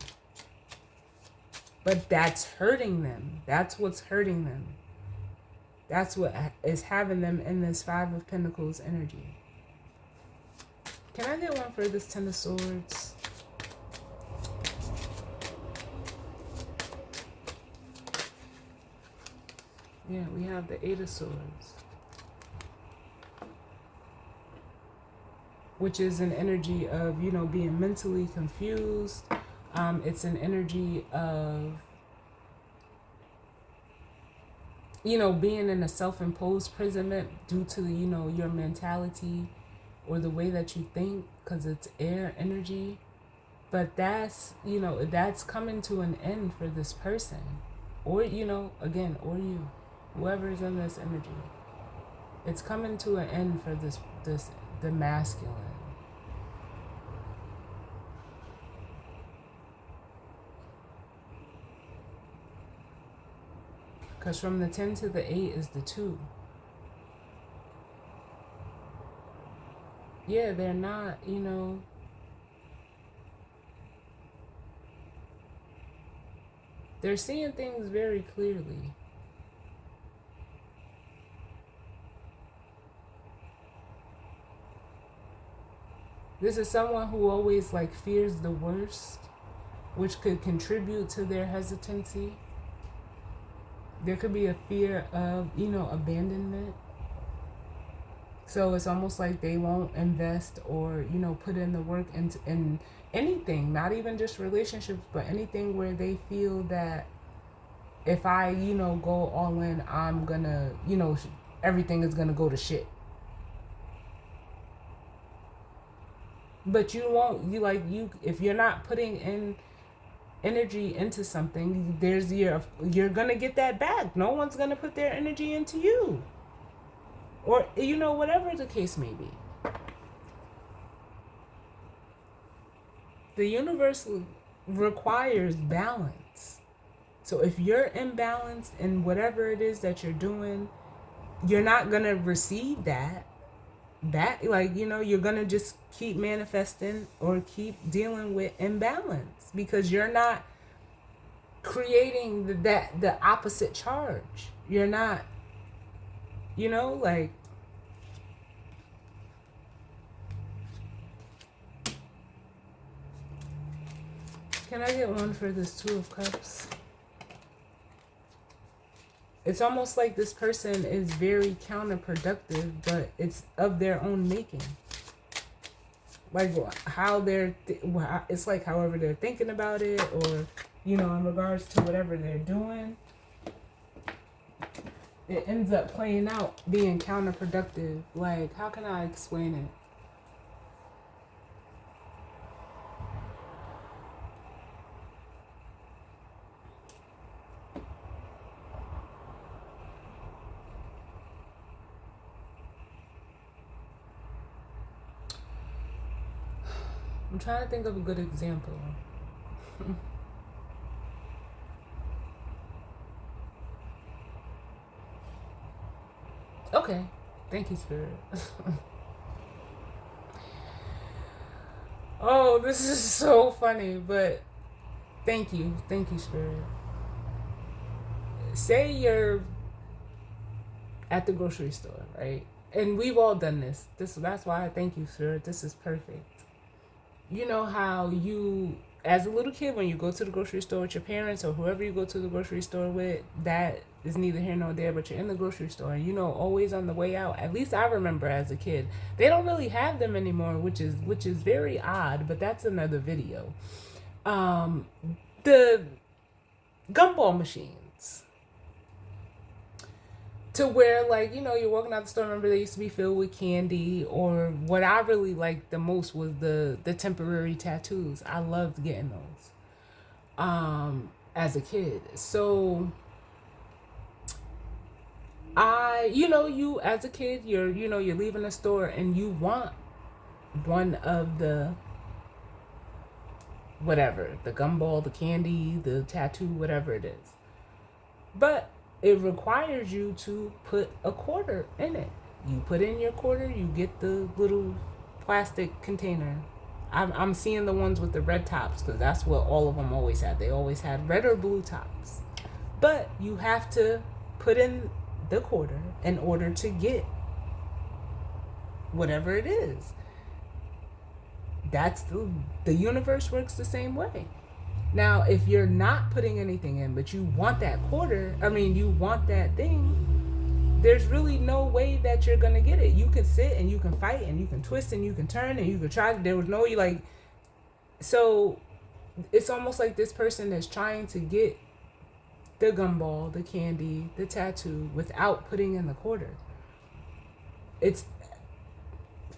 A: But that's hurting them. That's what's hurting them. That's what is having them in this Five of Pentacles energy. Can I get one for this Ten of Swords? Yeah, we have the Eight of Swords, which is an energy of, you know, being mentally confused. It's an energy of, you know, being in a self-imposed imprisonment due to, you know, your mentality or the way that you think, because it's air energy. But that's, you know, that's coming to an end for this person. Or, you know, again, or you. Whoever is in this energy, it's coming to an end for the masculine. Because from the 10 to the 8 is the 2. Yeah, they're not, you know, they're seeing things very clearly. This is someone who always, like, fears the worst, which could contribute to their hesitancy. There could be a fear of, you know, abandonment. So it's almost like they won't invest or, you know, put in the work in anything, not even just relationships, but anything where they feel that if I, you know, go all in, I'm gonna, you know, everything is gonna go to shit. But you won't, if you're not putting in energy into something, you're gonna get that back. No one's gonna put their energy into you. Or, you know, whatever the case may be. The universe requires balance. So if you're imbalanced in whatever it is that you're doing, you're not going to receive that back. Like, you're going to just keep manifesting or keep dealing with imbalance because you're not creating the opposite charge. You're not, like, can I get one for this Two of Cups? It's almost like this person is very counterproductive, but it's of their own making. Like how it's like however they're thinking about it, or, in regards to whatever they're doing, it ends up playing out being counterproductive. Like, how can I explain it? I'm trying to think of a good example. Okay. Thank you, Spirit. Oh, this is so funny, but thank you. Thank you, Spirit. Say you're at the grocery store, right? And we've all done this. That's why I thank you, Spirit. This is perfect. You know how you, as a little kid, when you go to the grocery store with your parents or whoever you go to the grocery store with, that is neither here nor there, but you're in the grocery store and, always on the way out. At least I remember as a kid, they don't really have them anymore, which is very odd, but that's another video. The gumball machines. To where, like, you're walking out the store. Remember, they used to be filled with candy, or what I really liked the most was the temporary tattoos. I loved getting those as a kid. So you as a kid, you're leaving the store and you want one of the whatever, the gumball, the candy, the tattoo, whatever it is. But it requires you to put a quarter in it. You put in your quarter, you get the little plastic container. I'm seeing the ones with the red tops because that's what all of them always had. They always had red or blue tops. But you have to put in the quarter in order to get whatever it is. That's the universe works the same way. Now, if you're not putting anything in, but you want that you want that thing, there's really no way that you're going to get it. You can sit and you can fight and you can twist and you can turn and you can try. There was no, so it's almost like this person is trying to get the gumball, the candy, the tattoo without putting in the quarter. It's,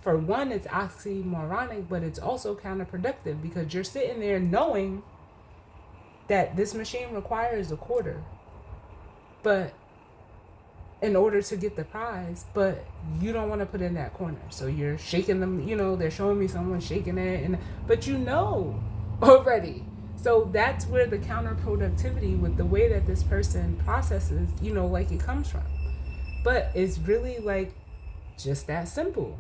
A: for one, it's oxymoronic, but it's also counterproductive because you're sitting there knowing that this machine requires a quarter, but in order to get the prize, but you don't want to put in that corner. So you're shaking them, they're showing me someone shaking it, but already. So that's where the counterproductivity with the way that this person processes, it comes from. But it's really just that simple.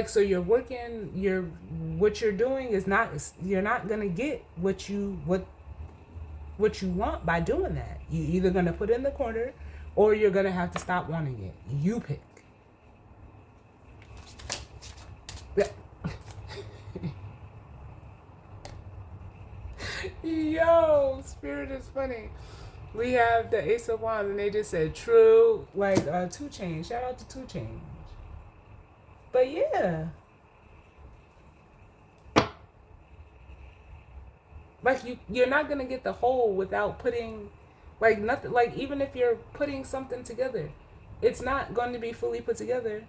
A: So you're working, what you're doing is you're not going to get what you want by doing that. You're either going to put in the quarter or you're going to have to stop wanting it. You pick. Yo, Spirit is funny. We have the Ace of Wands and they just said true, 2 Chainz. Shout out to 2 Chainz. But yeah, you're not gonna get the whole without putting nothing. Even if you're putting something together, it's not going to be fully put together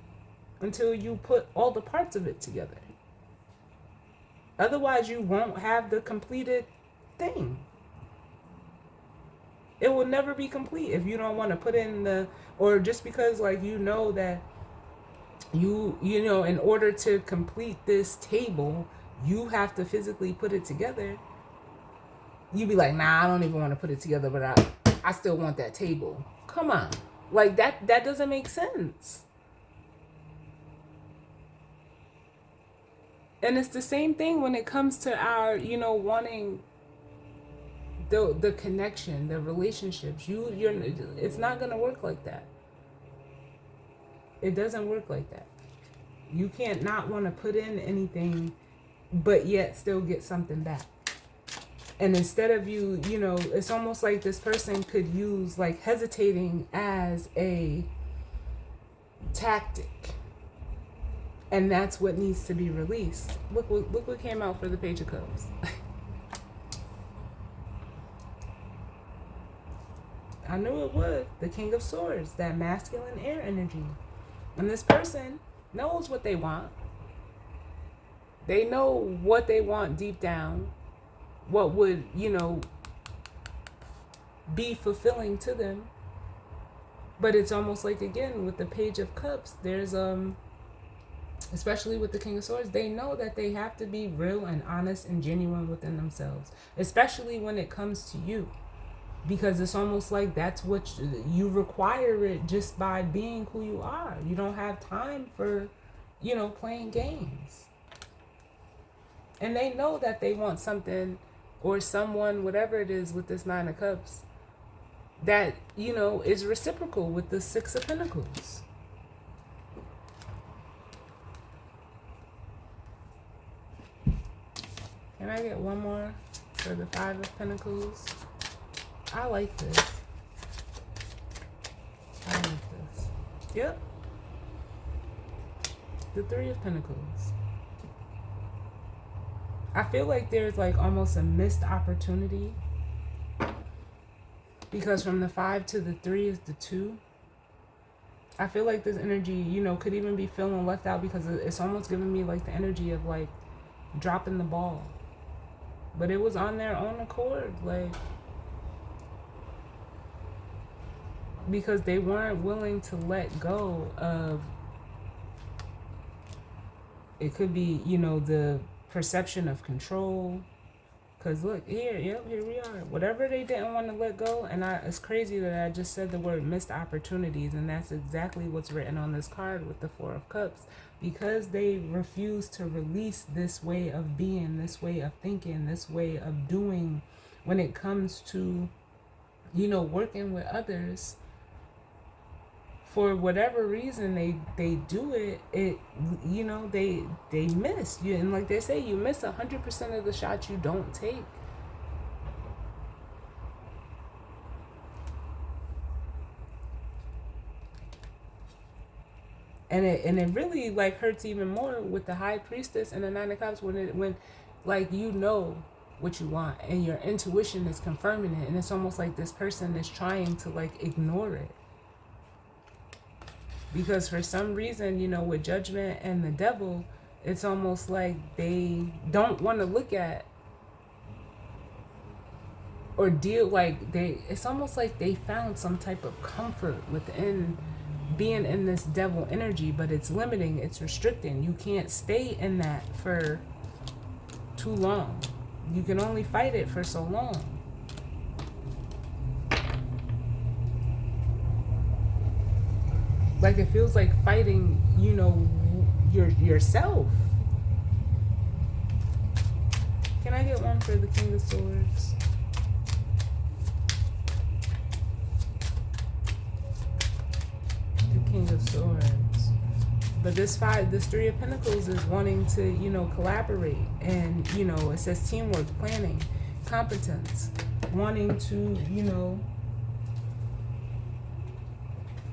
A: until you put all the parts of it together. Otherwise, you won't have the completed thing. It will never be complete if you don't want to put in or just because that in order to complete this table, you have to physically put it together, you be like, nah, I don't even want to put it together, but I still want that table. Come on. Like that doesn't make sense. And it's the same thing when it comes to our, wanting the connection, the relationships. It's not gonna work like that. It doesn't work like that. You can't not want to put in anything, but yet still get something back. And instead of it's almost like this person could use like hesitating as a tactic. And that's what needs to be released. Look what came out for the Page of Cups. I knew it would. The King of Swords, that masculine air energy. And this person knows what they want. They know what they want deep down. What would, be fulfilling to them. But it's almost like, again, with the Page of Cups, there's, especially with the King of Swords, they know that they have to be real and honest and genuine within themselves. Especially when it comes to you. Because it's almost like that's what you require it just by being who you are. You don't have time for, playing games. And they know that they want something or someone, whatever it is with this Nine of Cups, that, is reciprocal with the Six of Pentacles. Can I get one more for the Five of Pentacles? I like this. I like this. Yep. The Three of Pentacles. I feel like there's like almost a missed opportunity. Because from the 5 to the 3 is the 2. I feel like this energy, could even be feeling left out because it's almost giving me like the energy of like dropping the ball. But it was on their own accord. Like, because they weren't willing to let go of, it could be, the perception of control. Because look, here we are. Whatever they didn't want to let go, and it's crazy that I just said the word missed opportunities, and that's exactly what's written on this card with the Four of Cups. Because they refuse to release this way of being, this way of thinking, this way of doing when it comes to, working with others. For whatever reason they do it, they miss you. And like they say, you miss 100% of the shots you don't take. And it really like hurts even more with the High Priestess and the Nine of Cups when like what you want and your intuition is confirming it, and it's almost like this person is trying to like ignore it. Because for some reason, with Judgment and the Devil, it's almost like they don't want to look at or deal, like it's almost like they found some type of comfort within being in this devil energy, but it's limiting, it's restricting. You can't stay in that for too long. You can only fight it for so long. Like it feels like fighting, yourself. Can I get one for the King of Swords? The King of Swords. But this Three of Pentacles is wanting to, collaborate. And, it says teamwork, planning, competence, wanting to,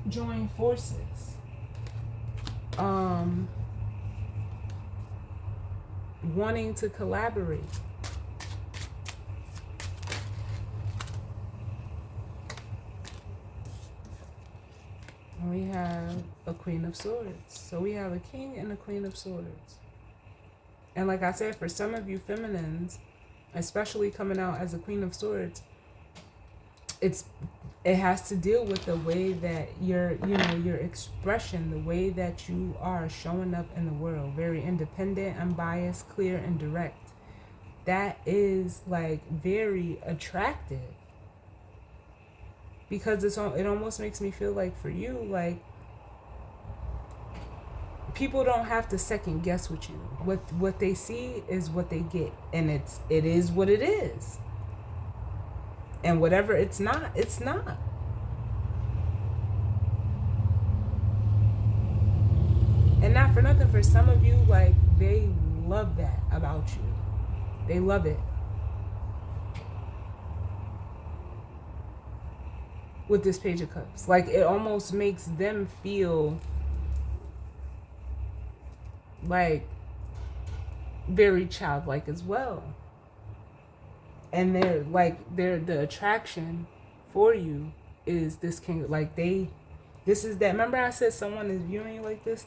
A: join forces. Wanting to collaborate. And we have a Queen of Swords. So we have a King and a Queen of Swords. And like I said, for some of you feminines, especially coming out as a Queen of Swords, it's it has to deal with the way that your expression, the way that you are showing up in the world. Very independent, unbiased, clear, and direct. That is like very attractive. Because it almost makes me feel like for you, like, people don't have to second guess with you. What they see is what they get, and it is what it is. And whatever it's not, it's not. And not for nothing, for some of you, like, they love that about you. They love it. With this Page of Cups, like, it almost makes them feel like very childlike as well. And the attraction for you is this king. Like, this is that. Remember I said someone is viewing you like this.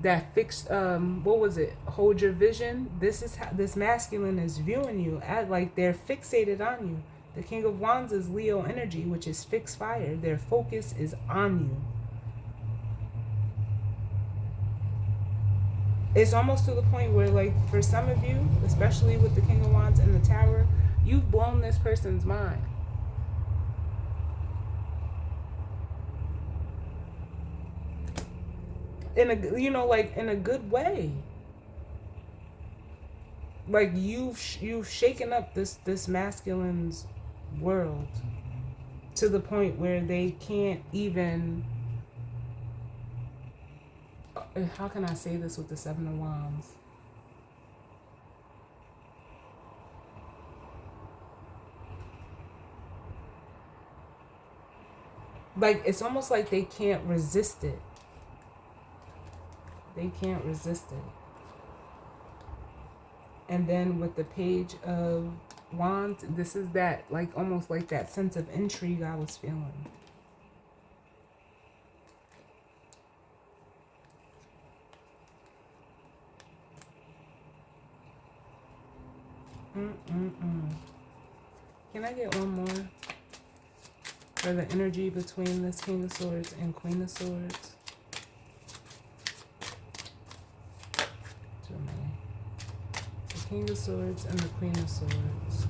A: That fixed, what was it? Hold your vision. This is how this masculine is viewing you, at like they're fixated on you. The King of Wands is Leo energy, which is fixed fire. Their focus is on you. It's almost to the point where, like, for some of you, especially with the King of Wands and the Tower, you've blown this person's mind. In a, like, in a good way. Like, you've shaken up this masculine's world to the point where they can't even, how can I say this with the Seven of Wands? Like, it's almost like they can't resist it. They can't resist it. And then with the Page of Wands, this is that, like, almost like that sense of intrigue I was feeling. Can I get one more for the energy between this King of Swords and Queen of Swords? Too many. The King of Swords and the Queen of Swords.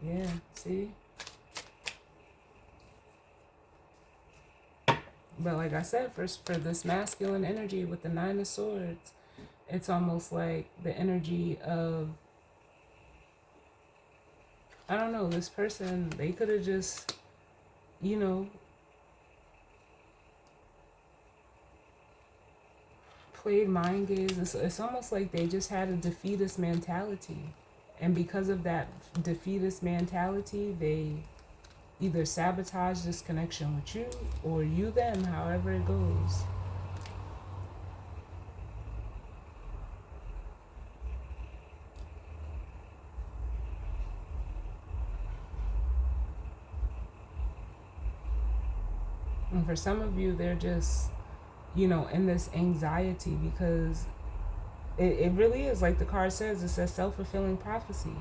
A: Yeah, see? But like I said, for this masculine energy with the Nine of Swords, it's almost like the energy of, I don't know, this person, they could have just, played mind games. It's almost like they just had a defeatist mentality. And because of that defeatist mentality, they either sabotage this connection with you or you them, however it goes. And for some of you, they're just, in this anxiety because it really is, like the card says, it says self-fulfilling prophecy.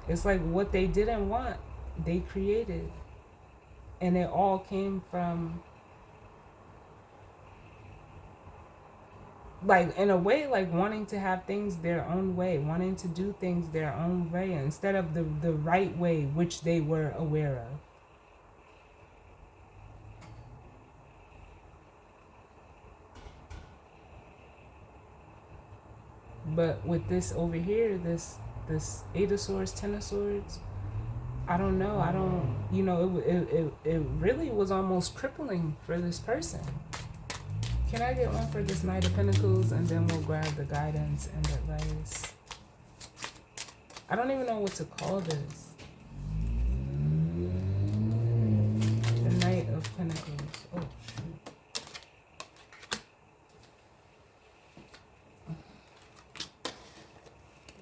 A: It's like what they didn't want, they created. And it all came from, like, in a way, like wanting to have things their own way, wanting to do things their own way instead of the right way, which they were aware of. But with this over here, this Eight of Swords, Ten of Swords, I don't know. It really was almost crippling for this person. Can I get one for this Knight of Pentacles, and then we'll grab the guidance and advice? I don't even know what to call this. The Knight of Pentacles. Oh, shoot.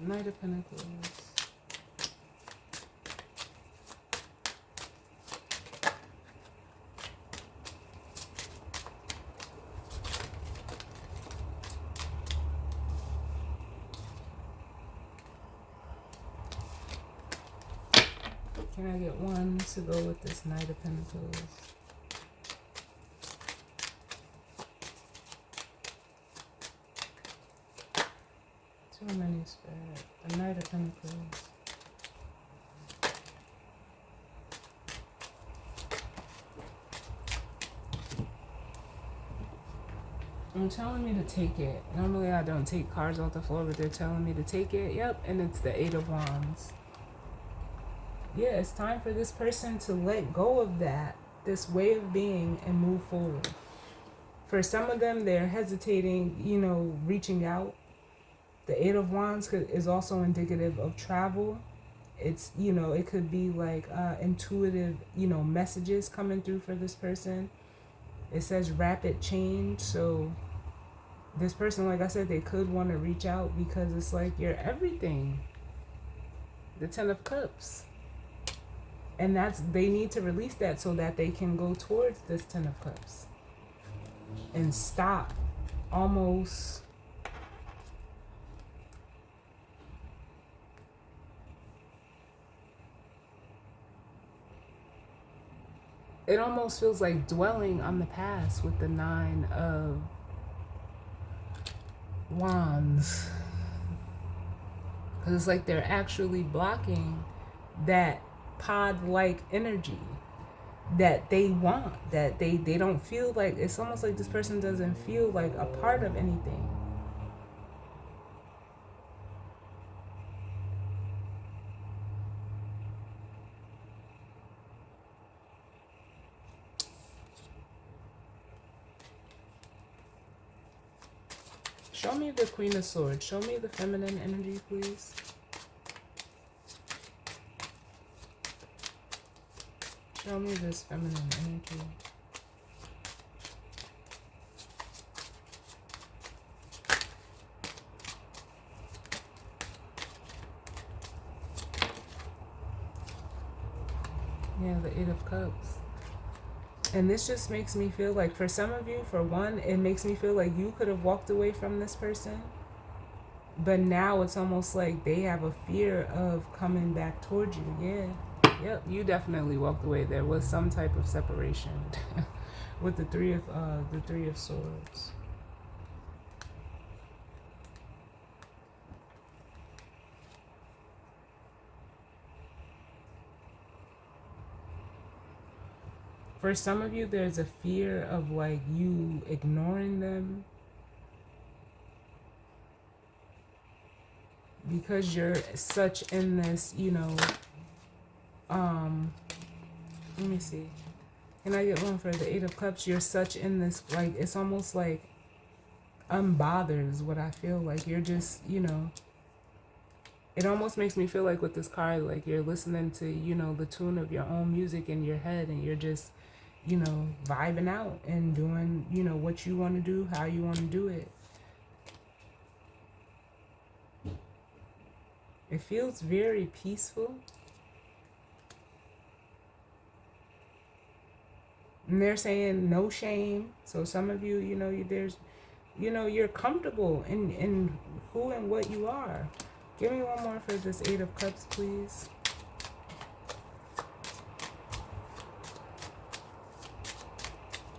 A: Knight of Pentacles. Can I get one to go with this Knight of Pentacles? Too many, Spirit. The Knight of Pentacles. I'm telling me to take it. Normally I don't take cards off the floor, but they're telling me to take it. Yep, and it's the Eight of Wands. Yeah, it's time for this person to let go of that, this way of being, and move forward. For some of them, they're hesitating, you know, reaching out. The Eight of Wands is also indicative of travel. It's, you know, it could be like intuitive, you know, messages coming through for this person. It says rapid change, so this person, like I said, they could want to reach out because it's like you're everything. The Ten of Cups. And they need to release that so that they can go towards this Ten of Cups. And stop almost it almost feels like dwelling on the past with the Nine of Wands. Because it's like they're actually blocking that pod-like energy that they want, that they don't feel like, it's almost like this person doesn't feel like a part of anything. Show me the Queen of Swords. Show me the feminine energy, please. Show me this feminine energy. Yeah, the Eight of Cups. And this just makes me feel like, for some of you, for one, it makes me feel like you could have walked away from this person. But now it's almost like they have a fear of coming back towards you. Yeah. Yep, you definitely walked away. There was some type of separation with the Three of Swords. For some of you, there's a fear of like you ignoring them because you're such in this, you know, let me see. Can I get one for the Eight of Cups? You're such in this, like, it's almost like unbothered is what I feel like. You're just, you know, it almost makes me feel like with this card, like you're listening to, you know, the tune of your own music in your head, and you're just, you know, vibing out and doing, you know, what you want to do, how you want to do it. It feels very peaceful. And they're saying no shame. So some of you, you know, there's, you know, you're comfortable in who and what you are. Give me one more for this Eight of Cups, please.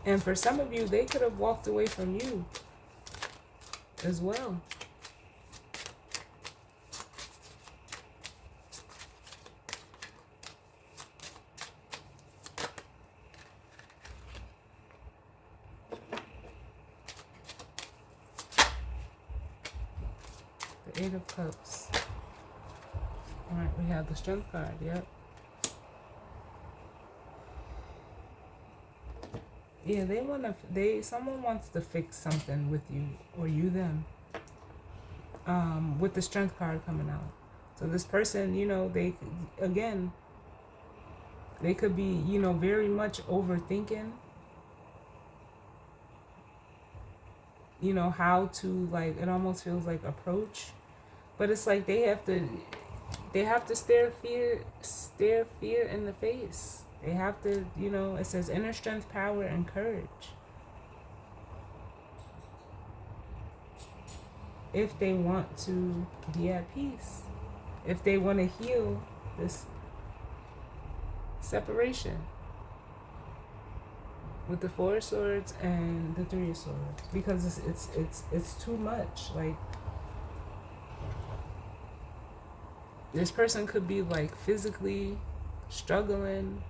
A: And for some of you, they could have walked away from you as well. The Eight of Cups. All right, we have the Strength card, yep. Yeah, someone wants to fix something with you, or you them. With the Strength card coming out. So this person, you know, they could be, you know, very much overthinking, you know, how to, like, it almost feels like approach, but it's like they have to stare fear in the face. They have to, you know, it says inner strength, power, and courage. If they want to be at peace, if they want to heal this, separation with the Four of Swords and the Three of Swords, because it's too much. Like, this person could be like physically struggling.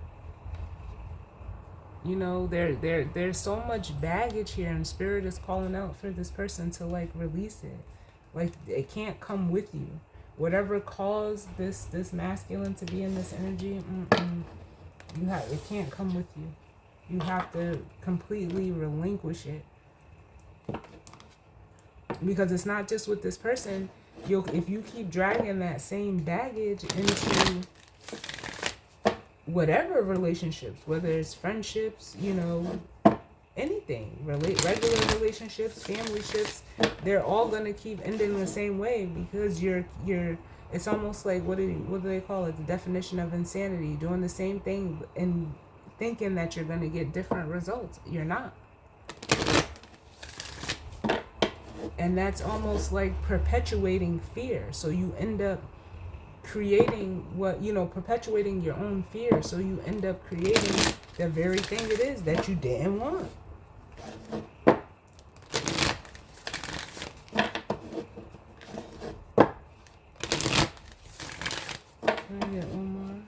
A: You know, there's so much baggage here, and Spirit is calling out for this person to like release it. Like, it can't come with you. Whatever caused this masculine to be in this energy, it can't come with you. You have to completely relinquish it, because it's not just with this person. If you keep dragging that same baggage into whatever relationships, whether it's friendships, you know, anything, regular relationships, family ships, they're all gonna keep ending the same way, because you're it's almost like, what do they call it, the definition of insanity, doing the same thing and thinking that you're gonna get different results. You're not. And that's almost like perpetuating fear. So you end up creating perpetuating your own fear. So you end up creating the very thing it is that you didn't want. Can I get one more?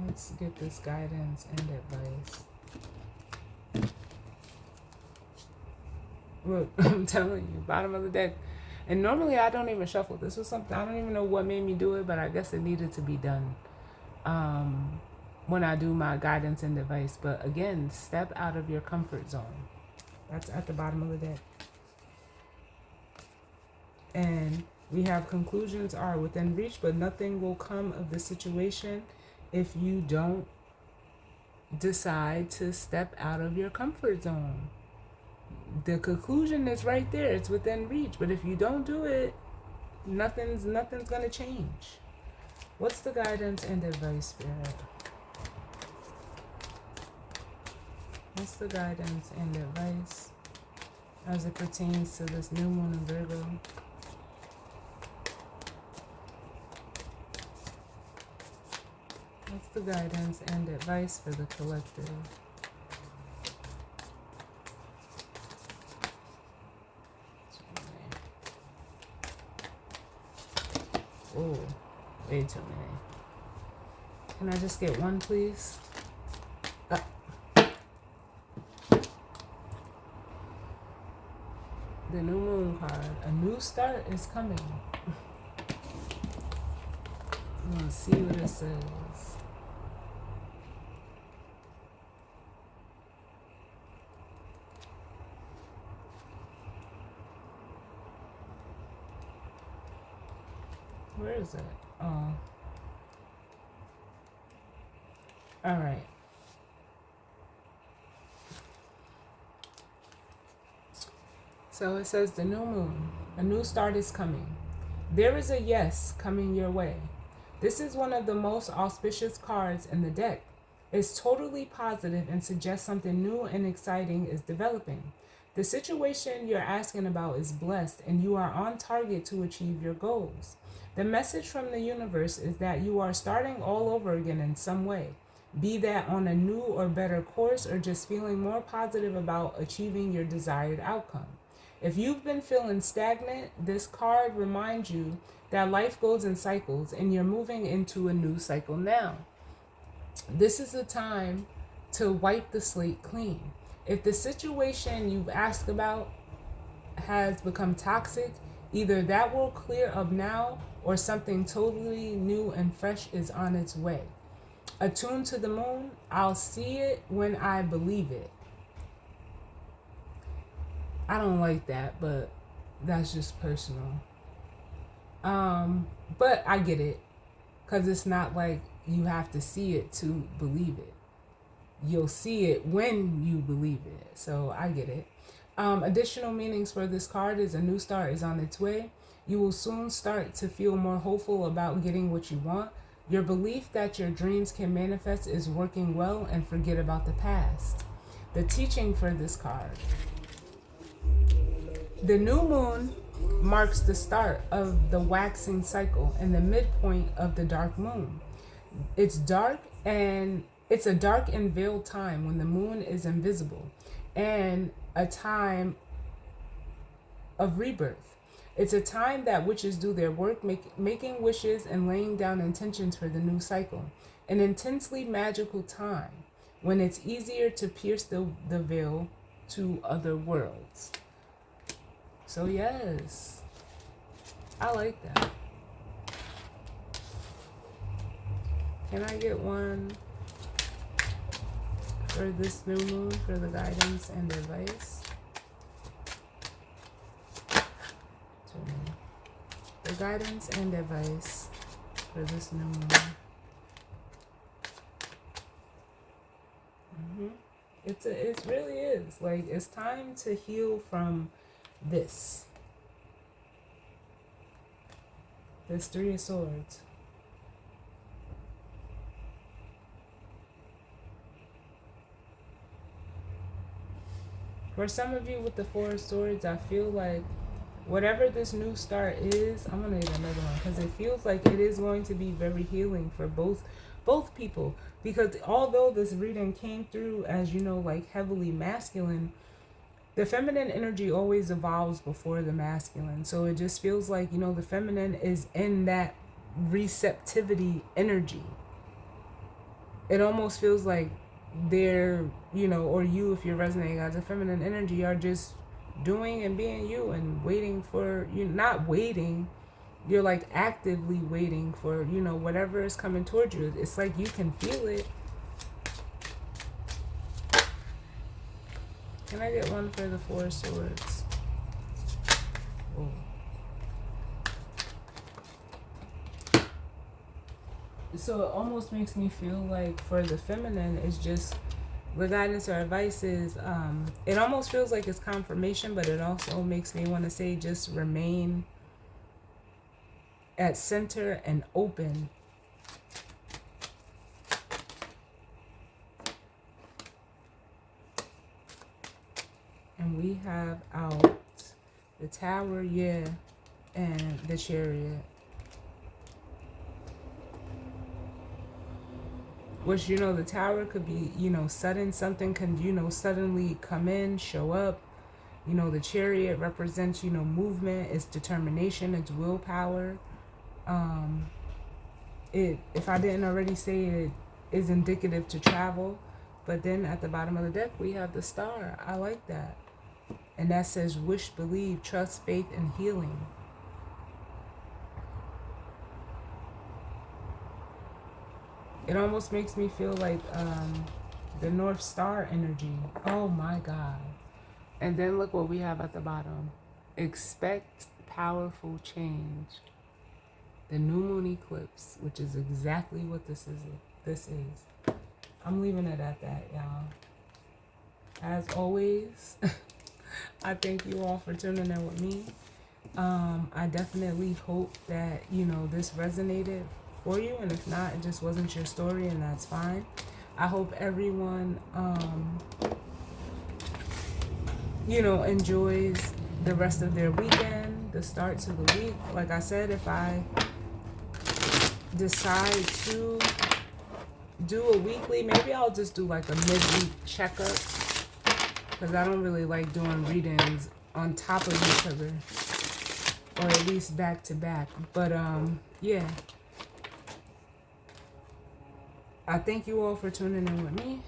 A: Let's get this guidance and advice. Look, I'm telling you, bottom of the deck. And normally I don't even shuffle. This was something, I don't even know what made me do it, but I guess it needed to be done when I do my guidance and advice. But again, step out of your comfort zone. That's at the bottom of the deck. And we have conclusions are within reach, but nothing will come of the situation if you don't decide to step out of your comfort zone. The conclusion is right there. It's within reach. But if you don't do it, nothing's gonna change. What's the guidance and advice, Spirit? What's the guidance and advice as it pertains to this new moon in Virgo? What's the guidance and advice for the collective? Oh, way too many. Can I just get one, please? The new moon card. A new start is coming. Let's see what it says. Where is it? Oh. All right. So it says the new moon. A new start is coming. There is a yes coming your way. This is one of the most auspicious cards in the deck. It's totally positive and suggests something new and exciting is developing. The situation you're asking about is blessed, and you are on target to achieve your goals. The message from the universe is that you are starting all over again in some way, be that on a new or better course or just feeling more positive about achieving your desired outcome. If you've been feeling stagnant, this card reminds you that life goes in cycles and you're moving into a new cycle now. This is a time to wipe the slate clean. If the situation you've asked about has become toxic, either that will clear up now or something totally new and fresh is on its way. Attuned to the moon, I'll see it when I believe it. I don't like that, but that's just personal. But I get it, because it's not like you have to see it to believe it. You'll see it when you believe it. So I get it. Additional meanings for this card is a new start is on its way. You will soon start to feel more hopeful about getting what you want. Your belief that your dreams can manifest is working well, and forget about the past. The teaching for this card. The new moon marks the start of the waxing cycle and the midpoint of the dark moon. It's dark, and it's a dark and veiled time when the moon is invisible, and a time of rebirth. It's a time that witches do their work, making wishes and laying down intentions for the new cycle. An intensely magical time when it's easier to pierce the veil to other worlds. So yes, I like that. Can I get one for this new moon for the guidance and advice? The guidance and advice for this new moon. It really is. Like, it's time to heal from this. This Three of Swords. For some of you with the Four of Swords, I feel like whatever this new start is, I'm gonna get another one because it feels like it is going to be very healing for both people. Because although this reading came through as, you know, like heavily masculine, the feminine energy always evolves before the masculine. So it just feels like, you know, the feminine is in that receptivity energy. It almost feels like they're, you know, or you, if you're resonating as a feminine energy, are just doing and being you and waiting for, you not waiting, you're like actively waiting for, you know, whatever is coming towards you. It's like you can feel it. Can I get one for the Four of Swords? Oh. So it almost makes me feel like for the feminine, it's just the guidance or advice is, it almost feels like it's confirmation, but it also makes me want to say just remain at center and open. And we have out the Tower, yeah, and the Chariot. Which, you know, the Tower could be, you know, sudden, something can, you know, suddenly come in, show up. You know, the Chariot represents, you know, movement, it's determination, it's willpower. If I didn't already say it, is indicative to travel. But then at the bottom of the deck, we have the Star. I like that. And that says wish, believe, trust, faith, and healing. It almost makes me feel like the North Star energy. Oh my God. And then look what we have at the bottom. Expect powerful change. The new moon eclipse, which is exactly what this is. I'm leaving it at that, y'all. As always, I thank you all for tuning in with me. I definitely hope that, you know, this resonated for you, and if not, it just wasn't your story, and that's fine. I hope everyone you know, enjoys the rest of their weekend, the start to the week. Like I said, if I decide to do a weekly, maybe I'll just do like a midweek checkup, because I don't really like doing readings on top of each other, or at least back to back. But yeah, I thank you all for tuning in with me,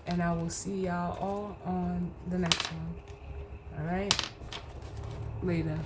A: and I will see y'all all on the next one. All right, later.